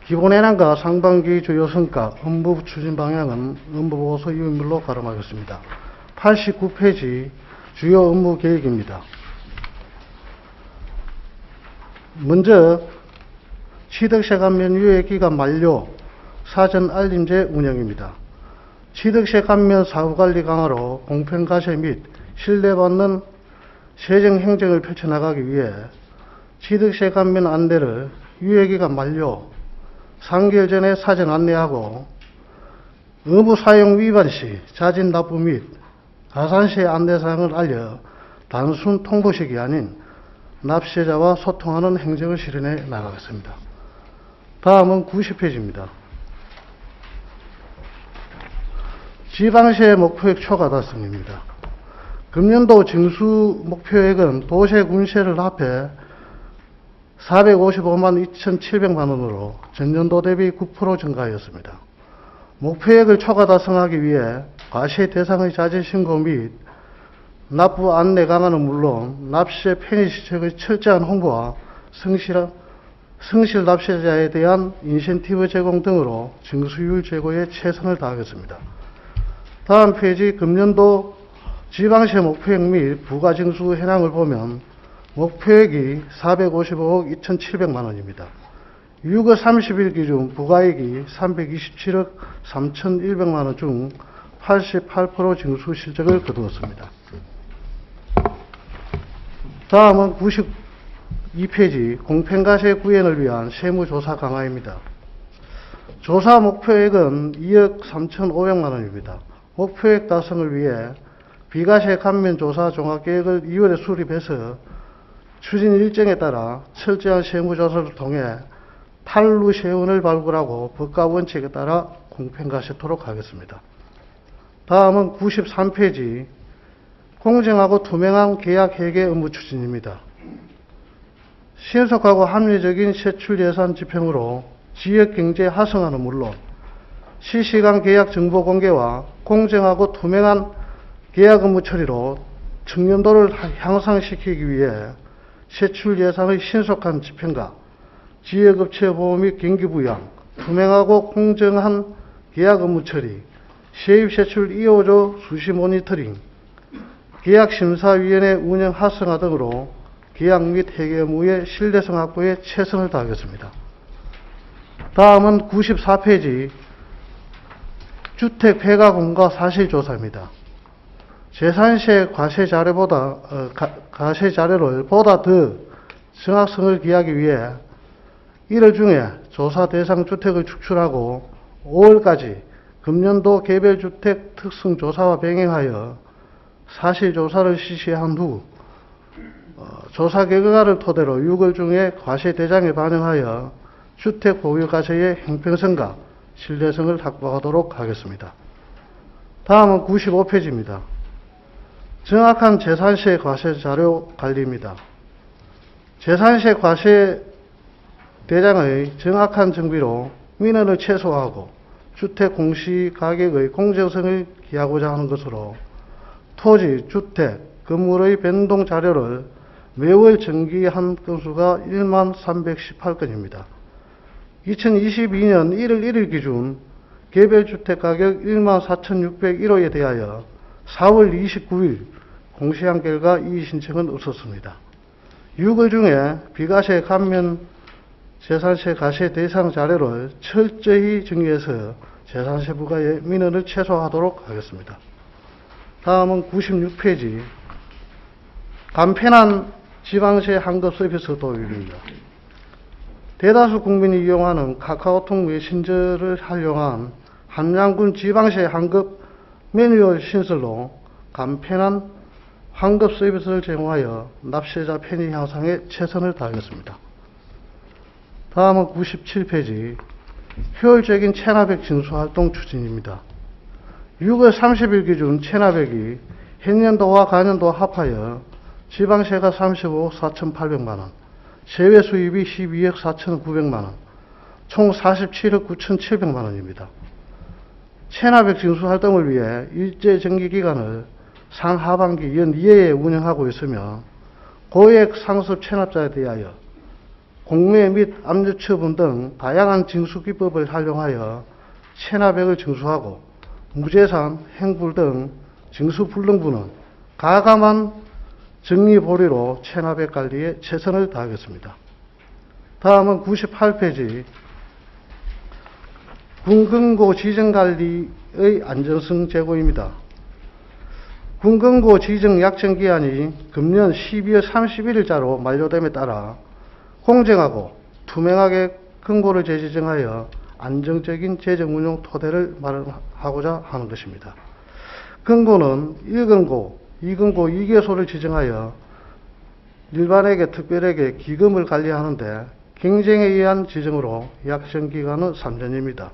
기본 현황과 상반기 주요 성과, 업무 추진 방향은 업무보고서 유인물로 가름하겠습니다. 89페이지 주요 업무 계획입니다. 먼저 취득세 감면 유예 기간 만료 사전 알림제 운영입니다. 취득세 감면 사후관리 강화로 공평과세 및 신뢰받는 세정 행정을 펼쳐나가기 위해 취득세 감면 안내를 유예기간 만료 3개월 전에 사전 안내하고 의무 사용 위반 시 자진 납부 및 가산세 안내사항을 알려 단순 통보식이 아닌 납세자와 소통하는 행정을 실현해 나가겠습니다. 다음은 90페이지입니다. 지방세 목표액 초과 달성입니다. 금년도 징수 목표액은 도세 군세를 합해 455만 2,700만 원으로 전년도 대비 9% 증가하였습니다. 목표액을 초과 달성하기 위해 과세 대상의 자재 신고 및 납부 안내 강화는 물론 납세 편의 시책의 철저한 홍보와 성실 납세자에 대한 인센티브 제공 등으로 징수율 제고에 최선을 다하겠습니다. 다음 페이지 금년도 지방세 목표액 및 부가징수 현황을 보면 목표액이 455억 2,700만 원입니다. 6월 30일 기준 부가액이 327억 3,100만 원 중 88% 징수 실적을 거두었습니다. 다음은 92페이지 공평가세 구현을 위한 세무조사 강화입니다. 조사 목표액은 2억 3,500만 원입니다. 목표액 달성을 위해 비과세 감면 조사 종합계획을 2월에 수립해서 추진 일정에 따라 철저한 세무조사를 통해 탈루 세운을 발굴하고 법과 원칙에 따라 공평과세토록 하겠습니다. 다음은 93페이지 공정하고 투명한 계약 회계 업무 추진입니다. 신속하고 합리적인 세출 예산 집행으로 지역 경제 활성화는 물론 실시간 계약 정보 공개와 공정하고 투명한 계약 업무 처리로 청렴도를 향상시키기 위해 세출 예산의 신속한 집행과 지역업체 보호 및 경기 부양, 투명하고 공정한 계약 업무 처리, 세입세출 2호조 수시 모니터링, 계약심사위원회 운영 활성화 등으로 계약 및 회계 업무의 신뢰성 확보에 최선을 다하겠습니다. 다음은 94페이지 주택 폐가 공과 사실조사입니다. 재산세 과세 자료를 보다 더 정확성을 기하기 위해 1월 중에 조사 대상 주택을 축출하고 5월까지 금년도 개별주택 특성조사와 병행하여 사실조사를 실시한 후 조사 결과를 토대로 6월 중에 과세 대장에 반영하여 주택 보유 과세의 형평성과 신뢰성을 확보하도록 하겠습니다. 다음은 95페이지입니다. 정확한 재산세 과세 자료 관리입니다. 재산세 과세 대장의 정확한 정비로 민원을 최소화하고 주택 공시 가격의 공정성을 기하고자 하는 것으로 토지, 주택, 건물의 변동 자료를 매월 정기한 건수가 1만 318건입니다. 2022년 1월 1일 기준 개별주택 가격 1만 4,601호에 대하여 4월 29일 공시한 결과 이의 신청은 없었습니다. 6월 중에 비과세 감면 재산세 과세 대상 자료를 철저히 정리해서 재산세 부과의 민원을 최소화하도록 하겠습니다. 다음은 96페이지 간편한 지방세 환급 서비스 도입입니다. 대다수 국민이 이용하는 카카오톡 메신저를 활용한 함양군 지방세 환급 매뉴얼 신설로 간편한 환급 서비스를 제공하여 납세자 편의 향상에 최선을 다하겠습니다. 다음은 97페이지 효율적인 체납액 징수활동 추진입니다. 6월 30일 기준 체납액이 현년도와 가년도 합하여 지방세가 35억 4,800만원, 세외 수입이 12억 4,900만원, 총 47억 9,700만원입니다. 체납액 징수활동을 위해 일제 정기기간을 상하반기 연 2회에 운영하고 있으며 고액 상습 체납자에 대하여 공매 및 압류 처분 등 다양한 징수기법을 활용하여 체납액을 징수하고 무재산, 행불 등 징수 불능부는 가감한 정리보리로 체납액 관리에 최선을 다하겠습니다. 다음은 98페이지 군금고 지정관리의 안전성 제고입니다. 군금고 지정 약정기한이 금년 12월 31일자로 만료됨에 따라 공정하고 투명하게 근거를 재지정하여 안정적인 재정 운용 토대를 마련하고자 하는 것입니다. 근거는 1근고, 2근고 2개소를 지정하여 일반에게 특별하게 기금을 관리하는데 경쟁에 의한 지정으로 약정 기간은 3년입니다.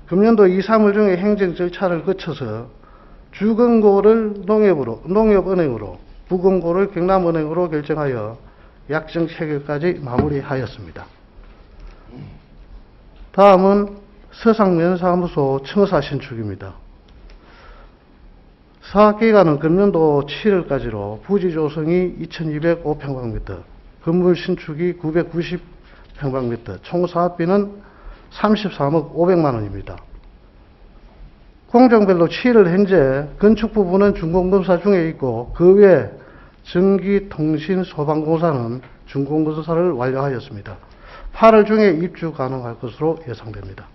금년도 2, 3월 중에 행정 절차를 거쳐서 주근고를 농협은행으로, 부근고를 경남은행으로 결정하여 약정 체결까지 마무리하였습니다. 다음은 서상면사무소 청사 신축입니다. 사업기간은 금년도 7월까지로 부지 조성이 2205평방미터, 건물 신축이 990평방미터, 총 사업비는 33억 500만 원입니다. 공정별로 7월 현재 건축 부분은 준공검사 중에 있고 그 외 전기, 통신, 소방공사는 준공검사를 완료하였습니다. 8월 중에 입주 가능할 것으로 예상됩니다.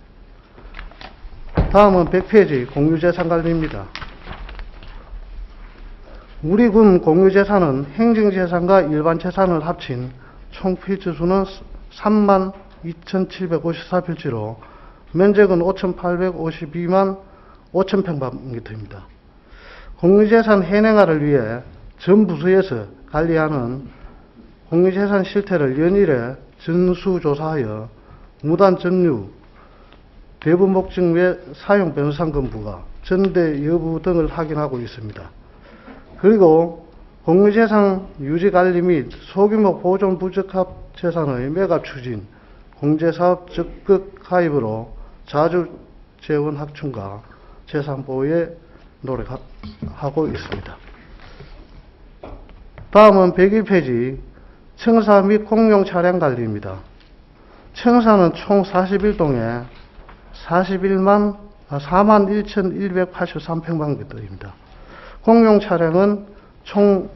다음은 100페이지 공유재산관리입니다. 우리 군 공유재산은 행정재산과 일반재산을 합친 총 필지수는 32,754필지로 면적은 5,852만 5,000평방미터입니다. 공유재산 현행화를 위해 전 부서에서 관리하는 공유재산 실태를 연일에 전수조사하여 무단 점유, 대부 목적 외 사용 변상금 부과, 전대 여부 등을 확인하고 있습니다. 그리고 공유재산 유지관리 및 소규모 보존 부적합 재산의 매각 추진, 공제사업 적극 가입으로 자주 재원 확충과 재산 보호에 노력하고 있습니다. 다음은 101페이지 청사 및 공용 차량 관리입니다. 청사는 총 41동에 41,183평방미터입니다. 공용 차량은 총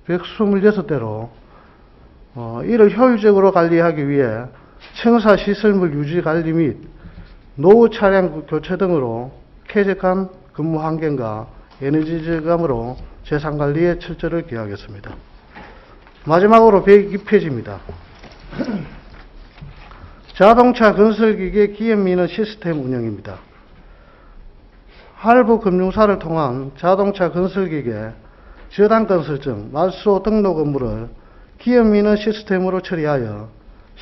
126대로 이를 효율적으로 관리하기 위해 청사 시설물 유지 관리 및 노후 차량 교체 등으로 쾌적한 근무 환경과 에너지 절감으로 재산 관리에 철저를 기하겠습니다. 마지막으로 102페이지입니다. 자동차 건설기계 기업민원 시스템 운영입니다. 할부 금융사를 통한 자동차 건설기계 저당건설증, 말소 등록 업무를 기업민원 시스템으로 처리하여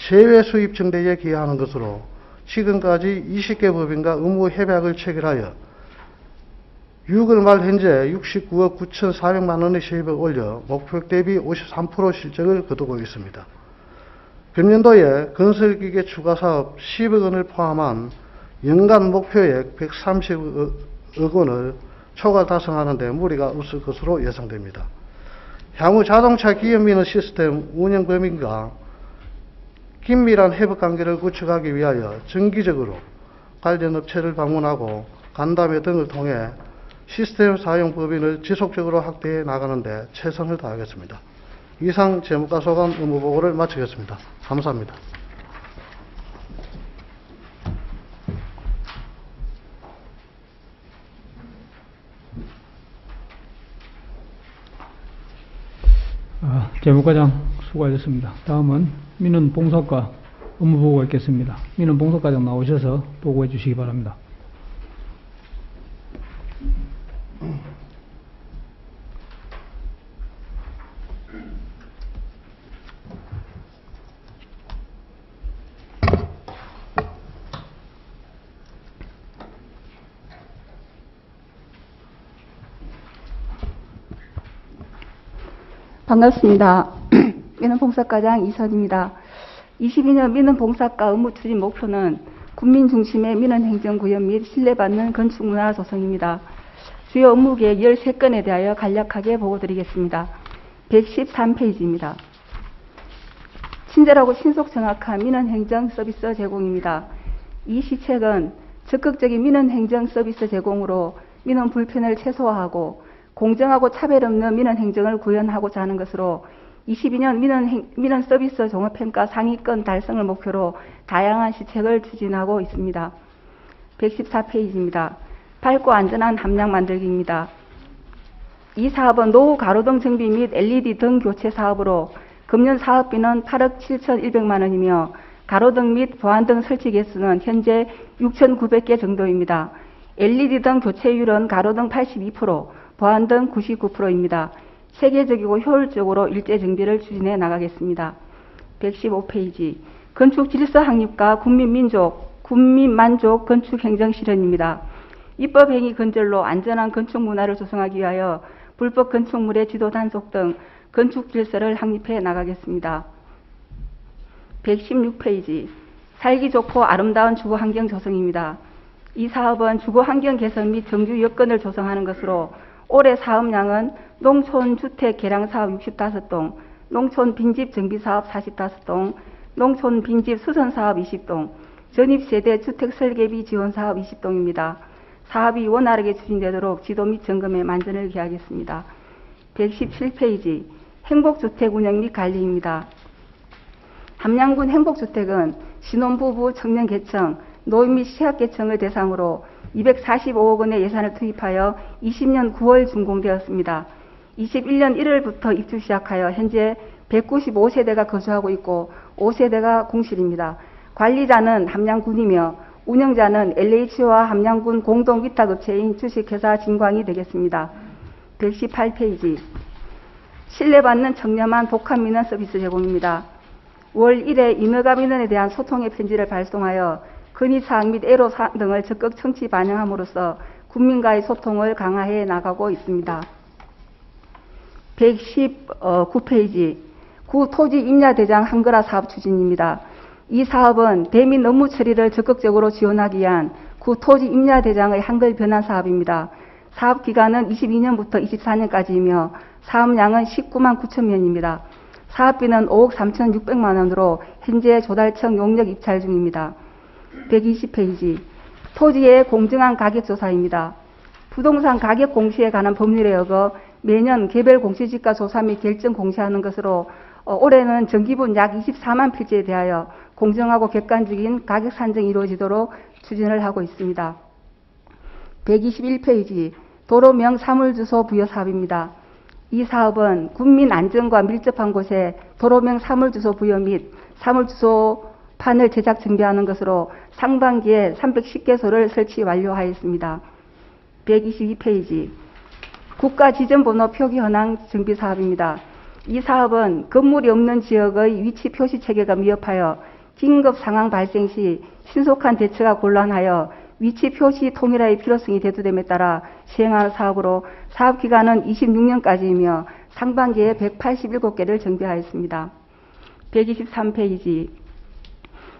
세외 수입 증대에 기여하는 것으로 지금까지 20개 법인과 의무 협약을 체결하여 6월 말 현재 69억 9,400만 원의 세입을 올려 목표액 대비 53% 실적을 거두고 있습니다. 금년도에 건설기계 추가사업 10억 원을 포함한 연간 목표액 130억 원을 초과 달성하는 데 무리가 없을 것으로 예상됩니다. 향후 자동차 기업민원 시스템 운영 범위가 긴밀한 협업관계를 구축하기 위하여 정기적으로 관련 업체를 방문하고 간담회 등을 통해 시스템 사용 법인을 지속적으로 확대해 나가는 데 최선을 다하겠습니다. 이상 재무과 소관 업무보고를 마치겠습니다. 감사합니다. 재무과장 수고하셨습니다. 다음은 민원봉사과 업무보고가 있겠습니다. 민원봉사과장 나오셔서 보고해 주시기 바랍니다. 반갑습니다. 민원봉사과장 이선입니다. 22년 민원봉사과 업무 추진 목표는 국민 중심의 민원행정구현 및 신뢰받는 건축문화 조성입니다. 주요 업무계획 13건에 대하여 간략하게 보고드리겠습니다. 113페이지입니다. 친절하고 신속 정확한 민원행정 서비스 제공입니다. 이 시책은 적극적인 민원행정 서비스 제공으로 민원 불편을 최소화하고 공정하고 차별 없는 민원 행정을 구현하고자 하는 것으로 22년 민원 서비스 종합평가 상위권 달성을 목표로 다양한 시책을 추진하고 있습니다. 114페이지입니다. 밝고 안전한 함량 만들기입니다. 이 사업은 노후 가로등 정비 및 LED 등 교체 사업으로 금년 사업비는 8억 7,100만 원이며 가로등 및 보안등 설치 개수는 현재 6,900개 정도입니다. LED 등 교체율은 가로등 82%, 보안등 99%입니다. 세계적이고 효율적으로 일제 정비를 추진해 나가겠습니다. 115페이지 건축 질서 확립과 국민 만족 건축 행정 실현입니다. 입법 행위 근절로 안전한 건축 문화를 조성하기 위하여 불법 건축물의 지도 단속 등 건축 질서를 확립해 나가겠습니다. 116페이지 살기 좋고 아름다운 주거 환경 조성입니다. 이 사업은 주거 환경 개선 및 정주 여건을 조성하는 것으로 올해 사업량은 농촌 주택 개량 사업 65동, 농촌 빈집 정비 사업 45동, 농촌 빈집 수선 사업 20동, 전입 세대 주택 설계비 지원 사업 20동입니다. 사업이 원활하게 추진되도록 지도 및 점검에 만전을 기하겠습니다. 117페이지 행복주택 운영 및 관리입니다. 함양군 행복주택은 신혼부부, 청년계층, 노인 및 취약계층을 대상으로 245억 원의 예산을 투입하여 20년 9월 준공되었습니다. 21년 1월부터 입주 시작하여 현재 195세대가 거주하고 있고 5세대가 공실입니다. 관리자는 함양군이며 운영자는 LH와 함양군 공동위탁업체인 주식회사 진광이 되겠습니다. 118페이지 신뢰받는 청렴한 복합민원 서비스 제공입니다. 월 1회 인허가 민원에 대한 소통의 편지를 발송하여 건의사항 및 애로사항 등을 적극 청취 반영함으로써 국민과의 소통을 강화해 나가고 있습니다. 119페이지 구 토지 임야대장 한글화 사업 추진입니다. 이 사업은 대민 업무 처리를 적극적으로 지원하기 위한 구 토지 임야대장의 한글 변환 사업입니다. 사업 기간은 22년부터 24년까지이며 사업량은 19만 9천 명입니다. 사업비는 5억 3,600만 원으로 현재 조달청 용역 입찰 중입니다. 120페이지 토지의 공정한 가격 조사입니다. 부동산 가격 공시에 관한 법률에 어겨 매년 개별 공시지가 조사 및 결정 공시하는 것으로 올해는 전기분 약 24만 필지에 대하여 공정하고 객관적인 가격 산정이 이루어지도록 추진을 하고 있습니다. 121페이지 도로명 사물주소 부여 사업입니다. 이 사업은 국민 안전과 밀접한 곳에 도로명 사물주소 부여 및 사물주소판을 제작 정비하는 것으로 상반기에 310개소를 설치 완료하였습니다. 122페이지 국가지정번호 표기 현황 정비 사업입니다. 이 사업은 건물이 없는 지역의 위치 표시 체계가 미흡하여 긴급 상황 발생 시 신속한 대처가 곤란하여 위치 표시 통일화의 필요성이 대두됨에 따라 시행하는 사업으로 사업 기간은 26년까지이며 상반기에 187개를 정비하였습니다. 123페이지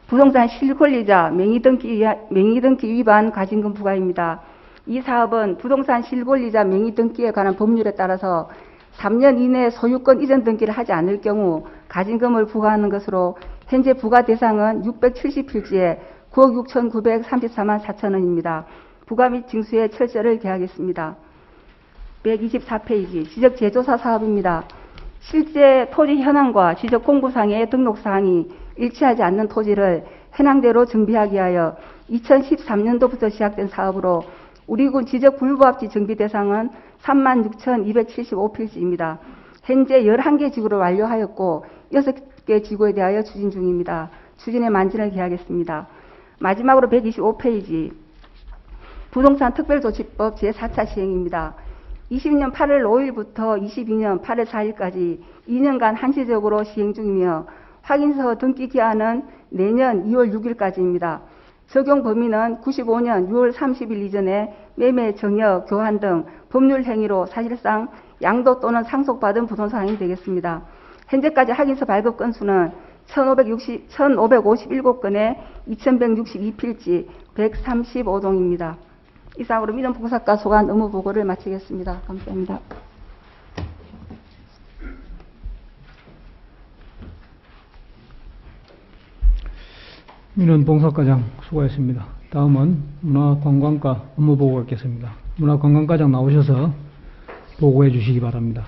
부동산 실권리자 명의등기 위반 과징금 부과입니다. 이 사업은 부동산 실권리자 명의등기에 관한 법률에 따라서 3년 이내에 소유권 이전 등기를 하지 않을 경우 과징금을 부과하는 것으로 현재 부과 대상은 670필지에 9억 6,934만 4천 원입니다. 부과 및 징수에 철저를 기하겠습니다. 124페이지 지적 재조사 사업입니다. 실제 토지 현황과 지적 공부상의 등록사항이 일치하지 않는 토지를 현황대로 정비하기 위하여 2013년도부터 시작된 사업으로 우리 군 지적 불부합지 정비 대상은 36,275필지입니다. 현재 11개 지구를 완료하였고 6개 지구에 대하여 추진 중입니다. 추진에 만전을 기하겠습니다. 마지막으로 125페이지 부동산 특별조치법 제4차 시행입니다. 20년 8월 5일부터 22년 8월 4일까지 2년간 한시적으로 시행 중이며 확인서 등기 기한은 내년 2월 6일까지입니다. 적용 범위는 95년 6월 30일 이전에 매매, 정여, 교환 등 법률 행위로 사실상 양도 또는 상속받은 부동산이 되겠습니다. 현재까지 확인서 발급 건수는 1,557건에 2,162필지 135동입니다. 이상으로 민원봉사과 소관 업무 보고를 마치겠습니다. 감사합니다. 민원봉사과장 수고했습니다. 다음은 문화관광과 업무 보고가 있겠습니다. 문화관광과장 나오셔서 보고해 주시기 바랍니다.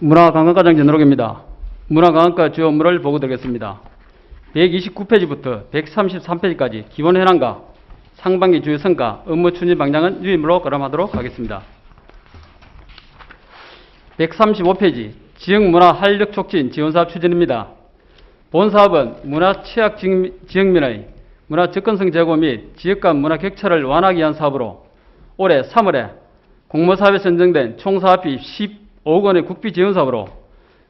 문화관광과장 전노록입니다. 문화관광과 주요 업무를 보고드리겠습니다. 129페이지부터 133페이지까지 기본 현황과 상반기 주요 성과, 업무 추진 방향은 유임으로 거론하도록 하겠습니다. 135페이지 지역문화 활력 촉진 지원사업 추진입니다. 본 사업은 문화 취약 지역민의 문화 접근성 제고 및 지역 간 문화 격차를 완화하기 위한 사업으로 올해 3월에 공모사업에 선정된 총 사업비 15억 원의 국비 지원 사업으로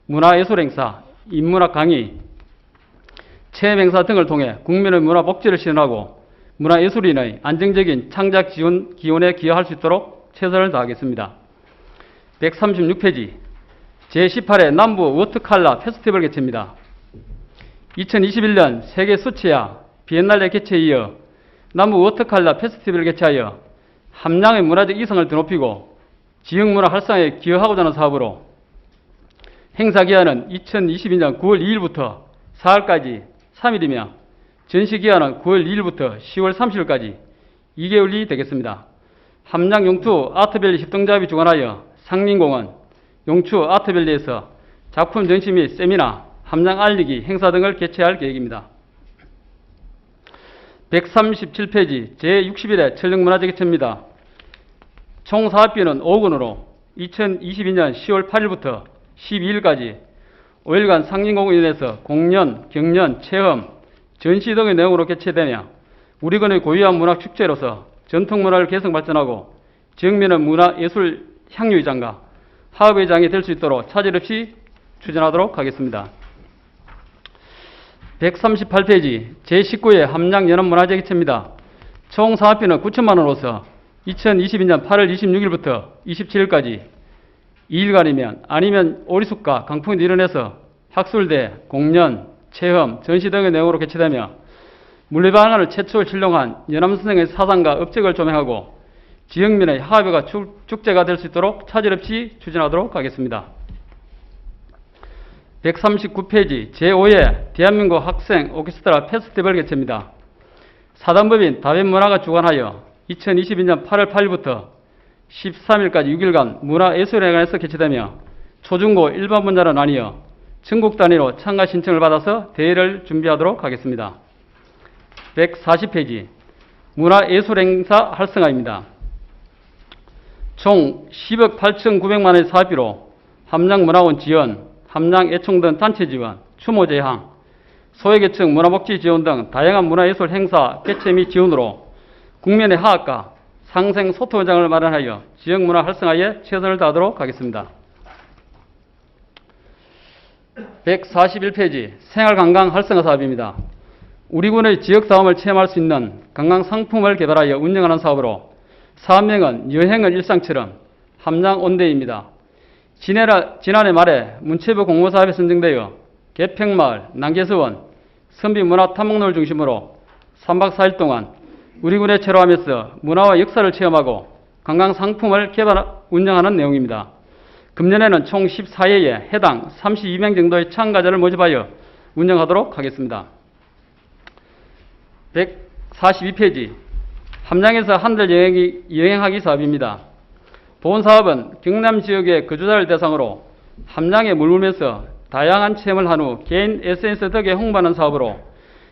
문화예술 행사, 인문학 강의, 체험 행사 등을 통해 국민의 문화 복지를 실현하고 문화예술인의 안정적인 창작 기원에 기여할 수 있도록 최선을 다하겠습니다. 136페이지 제18회 남부 워터칼라 페스티벌 개최입니다. 2021년 세계 수채화 비엔날레 개최에 이어 남부 워터칼라 페스티벌을 개최하여 함량의 문화적 이성을 드높이고 지역문화 활성화에 기여하고자 하는 사업으로 행사 기한은 2022년 9월 2일부터 4일까지 3일이며 전시 기한은 9월 2일부터 10월 30일까지 2개월이 되겠습니다. 함량 용추 아트밸리 협동조합이 주관하여 상림공원, 용추 아트밸리에서 작품 전시 및 세미나, 함량 알리기 행사 등을 개최할 계획입니다. 137페이지 제61회 천령문화재 개최입니다. 총 사업비는 5억 원으로 2022년 10월 8일부터 12일까지 5일간 상림공원에서 공연, 경연, 체험, 전시 등의 내용으로 개최되며 우리군의 고유한 문화축제로서 전통문화를 개성 발전하고 지역민의 문화예술 향유의 장과 화합의 장이 될 수 있도록 차질 없이 추진하도록 하겠습니다. 138페이지 제19회 함량연합문화재 개최입니다. 총 사업비는 9천만 원으로서 2022년 8월 26일부터 27일까지 2일간이면 아니면 오리숙과 강풍이 일어나서 학술대, 공연, 체험, 전시 등의 내용으로 개최되며 물리방안을 최초 실용한 연암선생의 사상과 업적을 조명하고 지역민의 화합과 축제가 될 수 있도록 차질 없이 추진하도록 하겠습니다. 139페이지 제5회 대한민국 학생 오케스트라 페스티벌 개최입니다. 사단법인 다변문화가 주관하여 2022년 8월 8일부터 13일까지 6일간 문화예술회관에서 개최되며 초중고 일반 분야로 나뉘어 전국 단위로 참가 신청을 받아서 대회를 준비하도록 하겠습니다. 140페이지 문화예술행사 활성화입니다. 총 10억 8,900만 원의 사업비로 함량문화원 지원, 함량애총 등 단체 지원, 추모 제항, 소외계층 문화복지 지원 등 다양한 문화예술 행사 개최 및 지원으로 국민의 화합과 상생 소통 장을 마련하여 지역문화 활성화에 최선을 다하도록 하겠습니다. 141페이지 생활관광 활성화 사업입니다. 우리 군의 지역다움을 체험할 수 있는 관광 상품을 개발하여 운영하는 사업으로 사업명은 여행은 일상처럼 함량온데이입니다. 지난해 말에 문체부 공모사업에 선정되어 개평마을, 난계서원, 선비문화탐목로를 중심으로 3박 4일 동안 우리 군에 체류하면서 문화와 역사를 체험하고 관광 상품을 개발, 운영하는 내용입니다. 금년에는 총 14회에 해당 32명 정도의 참가자를 모집하여 운영하도록 하겠습니다. 142페이지 함량에서 한 달 여행하기 사업입니다. 본 사업은 경남 지역의 거주자를 대상으로 함량에 머물면서 다양한 체험을 한 후 개인 SNS 덕에 홍보하는 사업으로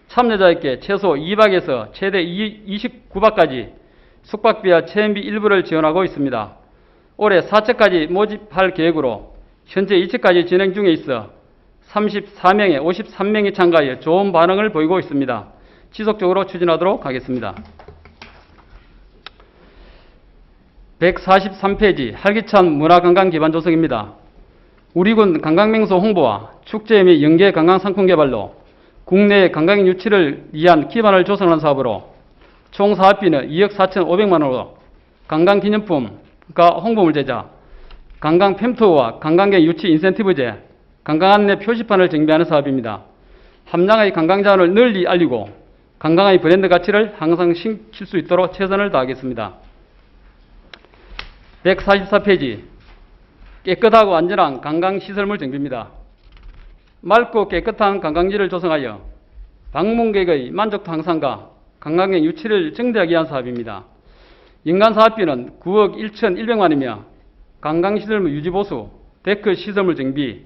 참여자에게 최소 2박에서 최대 29박까지 숙박비와 체험비 일부를 지원하고 있습니다. 올해 4차까지 모집할 계획으로 현재 2차까지 진행 중에 있어 34명에 53명이 참가해 좋은 반응을 보이고 있습니다. 지속적으로 추진하도록 하겠습니다. 143페이지 활기찬 문화관광 기반 조성입니다. 우리군 관광명소 홍보와 축제 및 연계 관광 상품 개발로 국내 관광인 유치를 위한 기반을 조성하는 사업으로 총 사업비는 2억 4,500만 원으로 관광기념품과 홍보물 제작, 관광 팸투어와 관광객 유치 인센티브제, 관광 안내 표시판을 정비하는 사업입니다. 함량의 관광 자원을 널리 알리고 관광의 브랜드 가치를 향상시킬 수 있도록 최선을 다하겠습니다. 144페이지 깨끗하고 안전한 관광시설물 정비입니다. 맑고 깨끗한 관광지를 조성하여 방문객의 만족도 향상과 관광객 유치를 증대하기 위한 사업입니다. 연간 사업비는 9억 1,100만 원이며 관광시설물 유지보수, 데크 시설물 정비,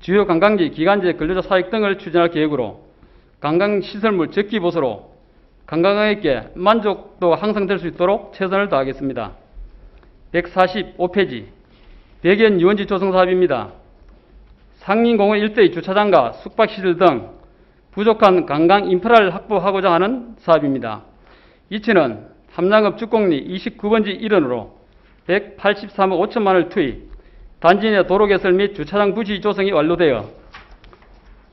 주요 관광지, 기간제, 근로자 사익 등을 추진할 계획으로 관광시설물 적기 보수로 관광객에게 만족도가 향상될 수 있도록 최선을 다하겠습니다. 145페이지 백연 유원지 조성 사업입니다. 상림공원 일대의 주차장과 숙박시설 등 부족한 관광 인프라를 확보하고자 하는 사업입니다. 이치는 함량읍 주공리 29번지 일원으로 183억 5천만 원을 투입, 단지 내 도로 개설 및 주차장 부지 조성이 완료되어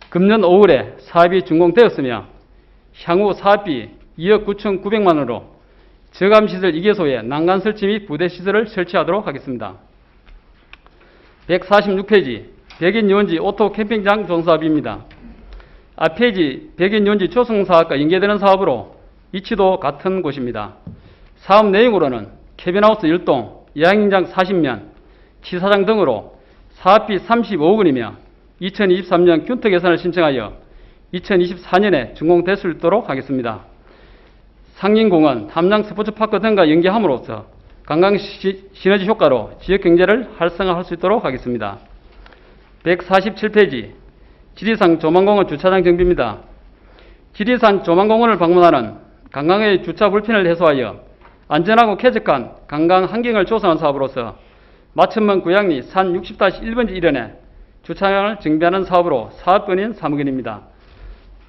금년 5월에 사업이 준공되었으며 향후 사업비 2억 9천9백만 원으로 저감시설 2개소에 난간 설치 및 부대시설을 설치하도록 하겠습니다. 146페이지 백연 유원지 오토 캠핑장 조성사업입니다. 앞페이지 백연 유원지 조성사업과 연계되는 사업으로 이치도 같은 곳입니다. 사업 내용으로는 캐빈하우스 1동, 야영장 40면, 치사장 등으로 사업비 35억 원이며 2023년 균특 예산을 신청하여 2024년에 준공될 수 있도록 하겠습니다. 상림공원, 함양 스포츠파크 등과 연계함으로써 관광 시너지 효과로 지역경제를 활성화할 수 있도록 하겠습니다. 147페이지 지리산 조망공원 주차장 정비입니다. 지리산 조망공원을 방문하는 관광의 주차 불편을 해소하여 안전하고 쾌적한 관광 환경을 조성한 사업으로서 마천면 구양리 산 60-1번지 일원에 주차장을 정비하는 사업으로 사업건인 3억 원입니다.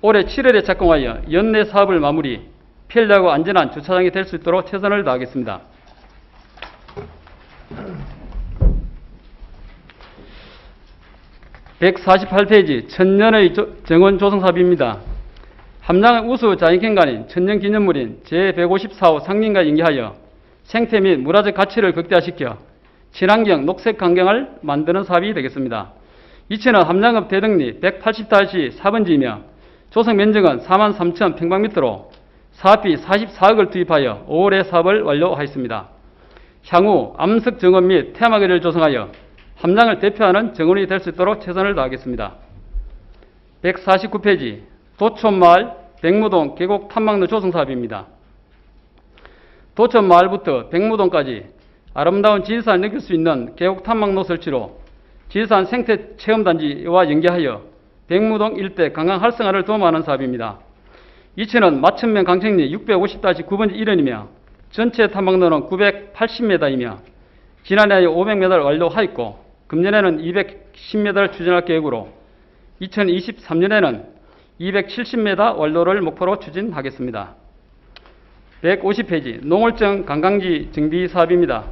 올해 7월에 착공하여 연내 사업을 마무리, 편리하고 안전한 주차장이 될 수 있도록 최선을 다하겠습니다. (148페이지) 천년의 정원 조성 사업입니다. 함양의 우수 자연경관인 천년기념물인 제154호 상림과 연계하여 생태 및 문화적 가치를 극대화시켜 친환경 녹색 환경을 만드는 사업이 되겠습니다. 이치는 함양읍 대덕리 180-4번지이며 조성 면적은 43,000평방미터로 사업비 44억을 투입하여 5월에 사업을 완료하였습니다. 향후 암석 정원 및 테마거리를 조성하여 함양을 대표하는 정원이 될 수 있도록 최선을 다하겠습니다. 149페이지 도촌마을 백무동 계곡 탐방로 조성 사업입니다. 도촌마을부터 백무동까지 아름다운 지리산을 느낄 수 있는 계곡 탐방로 설치로 지리산 생태 체험단지와 연계하여 백무동 일대 관광 활성화를 도모하는 사업입니다. 이치는 마천면 강천리 650-9번지 일원이며 전체 탐방로는 980m이며 지난해 500m를 완료하였고 금년에는 210m를 추진할 계획으로 2023년에는 270m 완료를 목표로 추진하겠습니다. 150페이지 농월정 관광지 정비 사업입니다.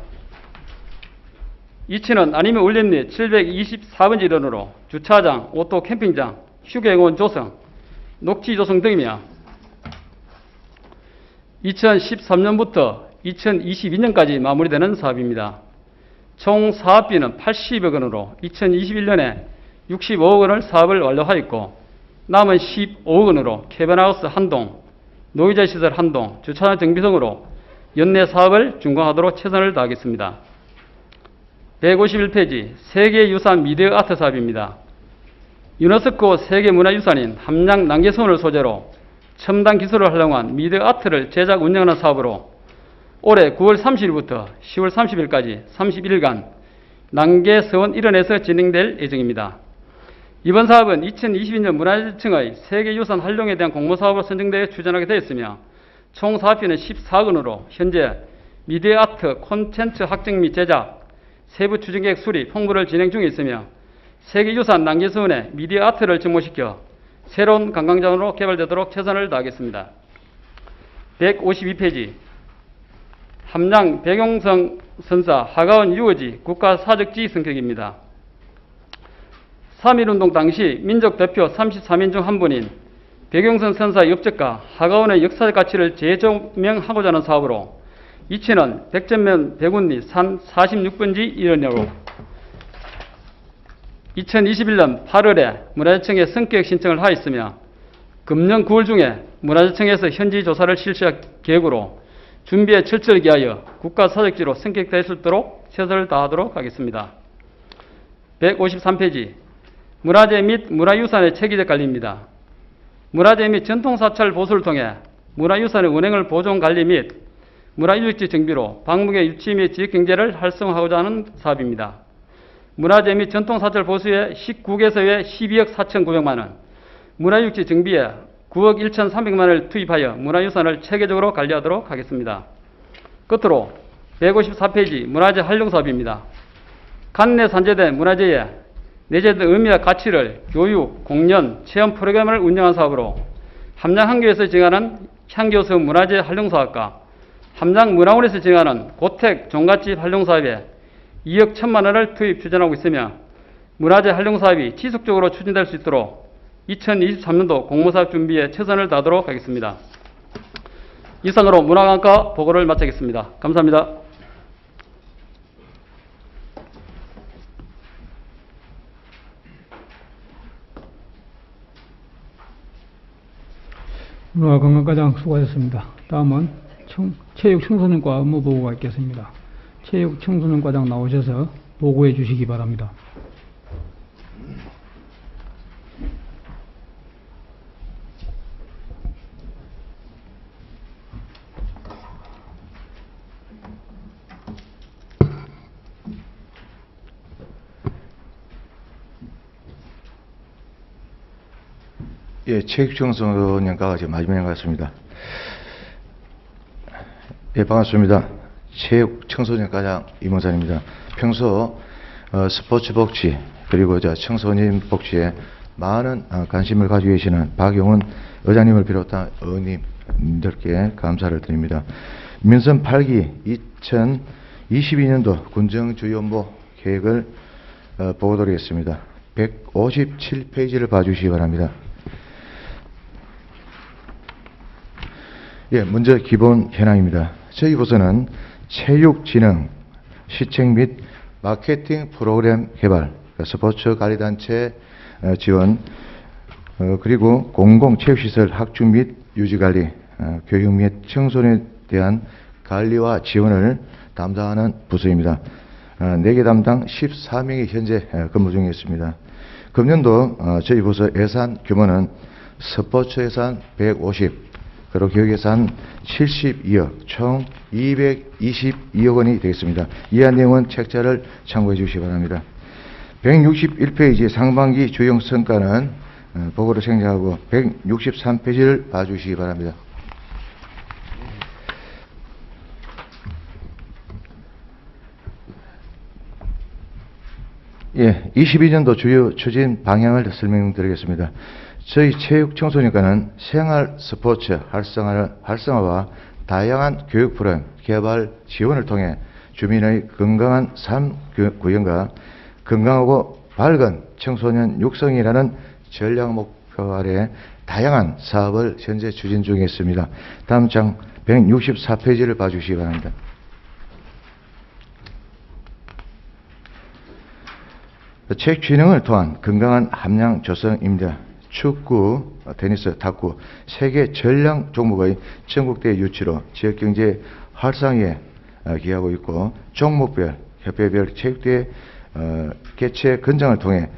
이치는 아니면 울림리 724번지 일원으로 주차장, 오토 캠핑장, 휴게공원 조성, 녹지 조성 등이며 2013년부터 2022년까지 마무리되는 사업입니다. 총 사업비는 80억 원으로 2021년에 65억 원을 사업을 완료하였고 남은 15억 원으로 캐빈하우스 한동, 노이자 시설 한동, 주차장 정비 등으로 연내 사업을 준공하도록 최선을 다하겠습니다. 151페이지 세계유산 미디어 아트 사업입니다. 유네스코 세계문화유산인 함양 난계선을 소재로 첨단 기술을 활용한 미디어 아트를 제작 운영하는 사업으로 올해 9월 30일부터 10월 30일까지 31일간 난계서원 일원에서 진행될 예정입니다. 이번 사업은 2022년 문화재청의 세계유산 활용에 대한 공모사업으로 선정되어 추진하게 되었으며 총 사업비는 14억 원으로 현재 미디어 아트 콘텐츠 확정 및 제작, 세부 추진계획 수립, 홍보를 진행 중에 있으며 세계유산 난계서원에 미디어 아트를 접목시켜 새로운 관광자원으로 개발되도록 최선을 다하겠습니다. 152페이지 함양 백용성 선사 하가원 유어지 국가사적지 성격입니다. 3.1운동 당시 민족대표 33인 중 한 분인 백용성 선사의 업적과 하가원의 역사적 가치를 재조명하고자 하는 사업으로 이치는 백전면 백운리 산 46번지 일원으로 2021년 8월에 문화재청에 성격 신청을 하였으며 금년 9월 중에 문화재청에서 현지 조사를 실시할 계획으로 준비에 철저히 기하여 국가사적지로 성격될 수 있도록 최선을 다하도록 하겠습니다. 153페이지 문화재 및 문화유산의 체계적 관리입니다. 문화재 및 전통사찰 보수를 통해 문화유산의 운행을 보존 관리 및 문화유적지 정비로 방문의 유치 및 지역경제를 활성화하고자 하는 사업입니다. 문화재 및 전통사찰 보수에 19개소에 12억 4,900만 원, 문화육지 정비에 9억 1,300만 원을 투입하여 문화유산을 체계적으로 관리하도록 하겠습니다. 끝으로 154페이지 문화재 활용사업입니다. 관내 산재된 문화재의 내재된 의미와 가치를 교육, 공연, 체험 프로그램을 운영한 사업으로 함양항교에서 진행하는 향교수 문화재 활용사업과 함양문화원에서 진행하는 고택 종갓집 활용사업에 2억 1천만 원을 투입 추진하고 있으며 문화재 활용사업이 지속적으로 추진될 수 있도록 2023년도 공모사업 준비에 최선을 다하도록 하겠습니다. 이상으로 문화관과 보고를 마치겠습니다. 감사합니다. 문화관광과장 수고하셨습니다. 다음은 체육청소년과 업무보고가 있겠습니다. 체육청소년과장 나오셔서 보고해 주시기 바랍니다. 예, 체육청소년과가 지금 마지막인 것 같습니다. 예, 반갑습니다. 체육청소년과장 이문산입니다. 평소 스포츠 복지 그리고 청소년 복지에 많은 관심을 가지고 계시는 박용훈 의장님을 비롯한 의원님들께 감사를 드립니다. 민선 8기 2022년도 군정주요업무 계획을 보고드리겠습니다. 157페이지를 봐주시기 바랍니다. 예, 먼저 기본 현황입니다. 저희 부서는 체육진흥, 시청 및 마케팅 프로그램 개발, 스포츠 관리단체 지원, 그리고 공공체육시설 확충 및 유지관리, 교육 및 청소년에 대한 관리와 지원을 담당하는 부서입니다. 4개 담당 14명이 현재 근무 중에 있습니다. 금년도 저희 부서 예산 규모는 스포츠 예산 150, 그리고 교육 예산 72억, 총 222억 원이 되겠습니다. 이한 내용은 책자를 참고해 주시기 바랍니다. 161페이지 상반기 주요 성과는 보고를 생략하고 163페이지를 봐주시기 바랍니다. 예, 22년도 주요 추진 방향을 설명드리겠습니다. 저희 체육청소년과는 생활 스포츠 활성화와 다양한 교육 프로그램 개발 지원을 통해 주민의 건강한 삶 구현과 건강하고 밝은 청소년 육성이라는 전략 목표 아래 다양한 사업을 현재 추진 중에 있습니다. 다음 장 164페이지를 봐주시기 바랍니다. 체육진흥을 통한 건강한 함양 조성입니다. 축구, 테니스, 탁구, 세계 전량 종목의 전국대회 유치로 지역경제 활성화에 기여하고 있고, 종목별, 협회별 체육대회 개최 건장을 통해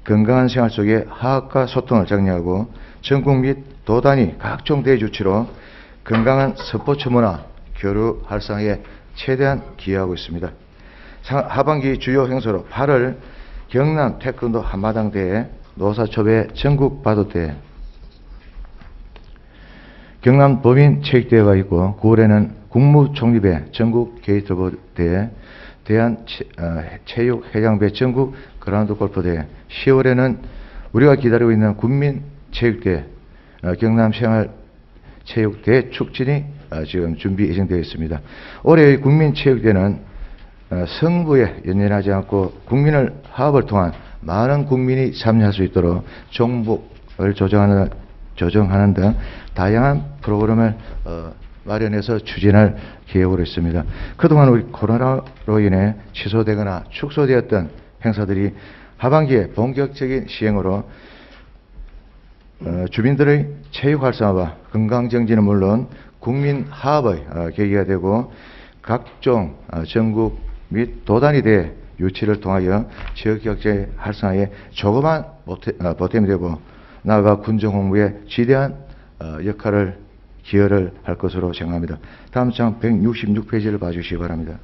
건강한 생활 속에 화합과 소통을 장려하고 전국 및 도단위 각종 대회 유치로 건강한 스포츠 문화 교류 활성화에 최대한 기여하고 있습니다. 하반기 주요 행사로 8월 경남 태권도 한마당 대회, 노사초배 전국 바도대회, 경남 도민 체육대회가 있고, 9월에는 국무총리배 전국 게이트볼 대회, 대한 체육회장배 전국 그라운드 골프대회, 10월에는 우리가 기다리고 있는 국민체육대회, 경남 생활체육대회 축진이 지금 준비 예정되어 있습니다. 올해의 국민체육대회는 성부에 연연하지 않고 국민을 화합을 통한 많은 국민이 참여할 수 있도록 종목을 조정하는 등 다양한 프로그램을 마련해서 추진할 계획으로 있습니다. 그동안 우리 코로나로 인해 취소되거나 축소되었던 행사들이 하반기에 본격적인 시행으로 주민들의 체육 활성화와 건강 정진은 물론 국민 화합의 계기가 되고, 각종 전국 및 도단위 대회 유치를 통하여 지역경제 활성화에 조그만 보탬이 되고, 나아가 군정 홍보에 지대한 기여를 할 것으로 생각합니다. 다음 장 166페이지를 봐주시기 바랍니다.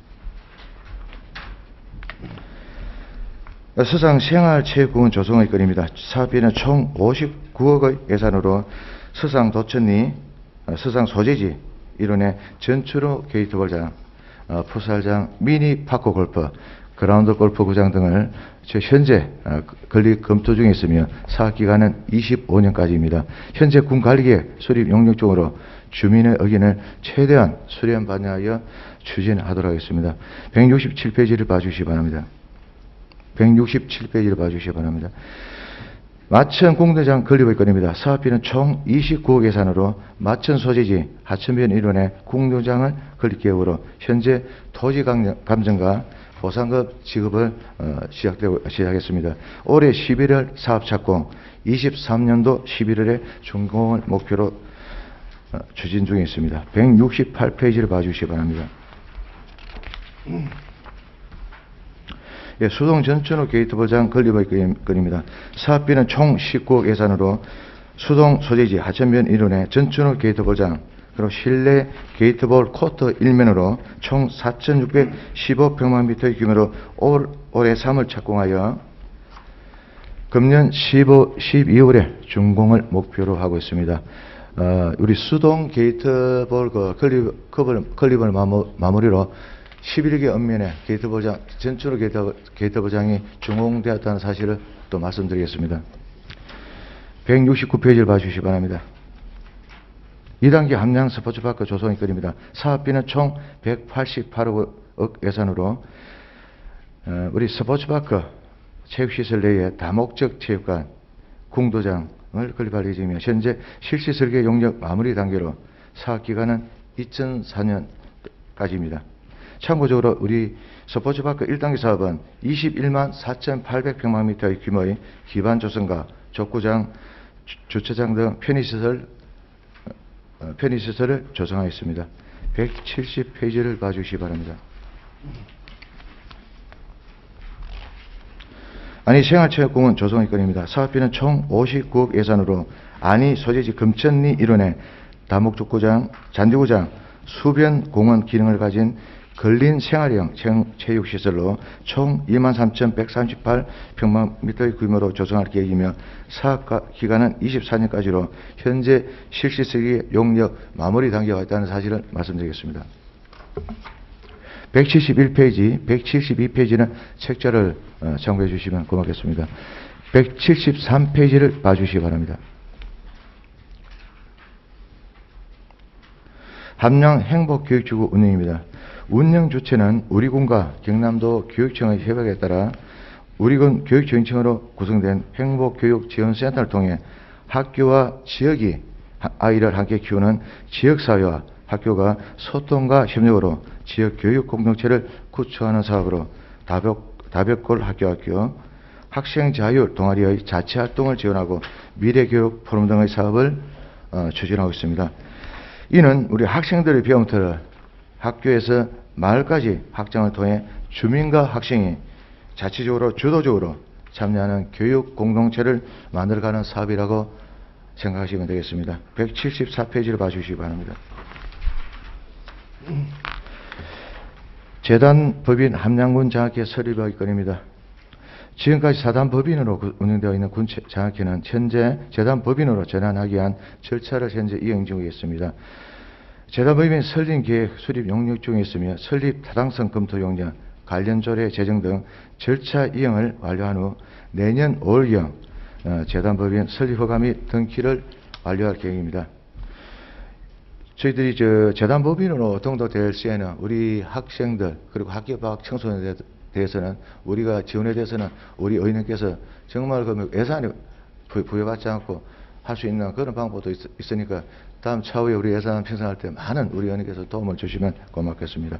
수상생활체육공원 조성의 건입니다. 사업비는 총 59억의 예산으로 수상도천리, 수상소재지 일원의 전추로 게이트볼장, 풋살장, 미니파크 골프, 그라운드 골프구장 등을 현재 건립 검토 중에 있으며 사업기간은 25년까지입니다. 현재 군관리계획 수립 용역중으로 주민의 의견을 최대한 수렴받기 위하여 추진하도록 하겠습니다. 167페이지를 봐주시기 바랍니다. 167페이지를 봐주시기 바랍니다. 마천 공대장 건립의 건입니다. 사업비는 총 29억 예산으로 마천 소재지 하천변 일원의 공대장을 건립 계획으로 현재 토지 감정과 보상급 지급을 시작했습니다. 올해 11월 사업 착공, 23년도 11월에 준공을 목표로 추진 중에 있습니다. 168페이지를 봐주시기 바랍니다. 예, 수동 전천후 게이트볼장 건립의 건입니다. 사업비는 총 19억 예산으로 수동 소재지 하천변 일원의 전천후 게이트볼장, 그리고 실내 게이트볼 코트 1면으로 총 4,615평방미터의 규모로 올해 3월 착공하여 금년 12월에 준공을 목표로 하고 있습니다. 우리 수동 게이트볼 건립을 마무리로 11개 읍면에 게이트볼장, 전체로 게이트볼장이 준공되었다는 사실을 또 말씀드리겠습니다. 169페이지를 봐주시기 바랍니다. 2단계 함양 스포츠파크 조성의 건입니다. 사업비는 총 188억 예산으로 우리 스포츠파크 체육시설 내에 다목적 체육관, 공도장을 건립할 예정이며 현재 실시 설계 용역 마무리 단계로 사업기간은 2004년까지입니다. 참고적으로 우리 스포츠파크 1단계 사업은 21만 4,800평방미터의 규모의 기반 조성과 족구장, 주차장 등 편의시설을 조성하였습니다. 170페이지를 봐주시기 바랍니다. 안희 생활체육공원 조성의 건입니다. 사업비는 총 59억 예산으로 안희 소재지 금천리 일원의 다목축구장, 잔디구장, 수변공원 기능을 가진 근린 생활형 체육시설로 총 23,138평방미터의 규모로 조성할 계획이며 사업 기간은 24년까지로 현재 실시 설계 용역 마무리 단계가 있다는 사실을 말씀드리겠습니다. 171페이지, 172페이지는 책자를 참고해 주시면 고맙겠습니다. 173페이지를 봐주시기 바랍니다. 함양 행복교육지구 운영입니다. 운영 주체는 우리군과 경남도 교육청의 협약에 따라 우리군 교육지원청으로 구성된 행복교육지원센터를 통해 학교와 지역이 아이를 함께 키우는 지역사회와 학교가 소통과 협력으로 지역교육 공동체를 구축하는 사업으로 다벽골 학교, 학생자율 동아리의 자체활동을 지원하고 미래교육 포럼 등의 사업을 추진하고 있습니다. 이는 우리 학생들의 배움터를 학교에서 마을까지 확장을 통해 주민과 학생이 자체적으로 주도적으로 참여하는 교육 공동체를 만들어가는 사업이라고 생각하시면 되겠습니다. 174페이지를 봐주시기 바랍니다. 재단법인 함양군 장학회 설립의 건입니다. 지금까지 사단법인으로 운영되어 있는 군 장학회는 현재 재단법인으로 전환하기 위한 절차를 현재 이행 중에 있습니다. 재단법인 설립 계획 수립 용역 중에 있으며 설립 타당성 검토 용역, 관련 조례 제정 등 절차 이행을 완료한 후 내년 5월경 재단법인 설립 허가 및 등기를 완료할 계획입니다. 저희들이 재단법인으로 등록될 시에는 우리 학생들 그리고 학교 밖 청소년에 대해서는 우리가 지원에 대해서는 우리 의원님께서 정말 그 예산이 부여받지 않고 할 수 있는 그런 방법도 있으니까 다음 차후에 우리 예산 편성할 때 많은 우리 의원님께서 도움을 주시면 고맙겠습니다.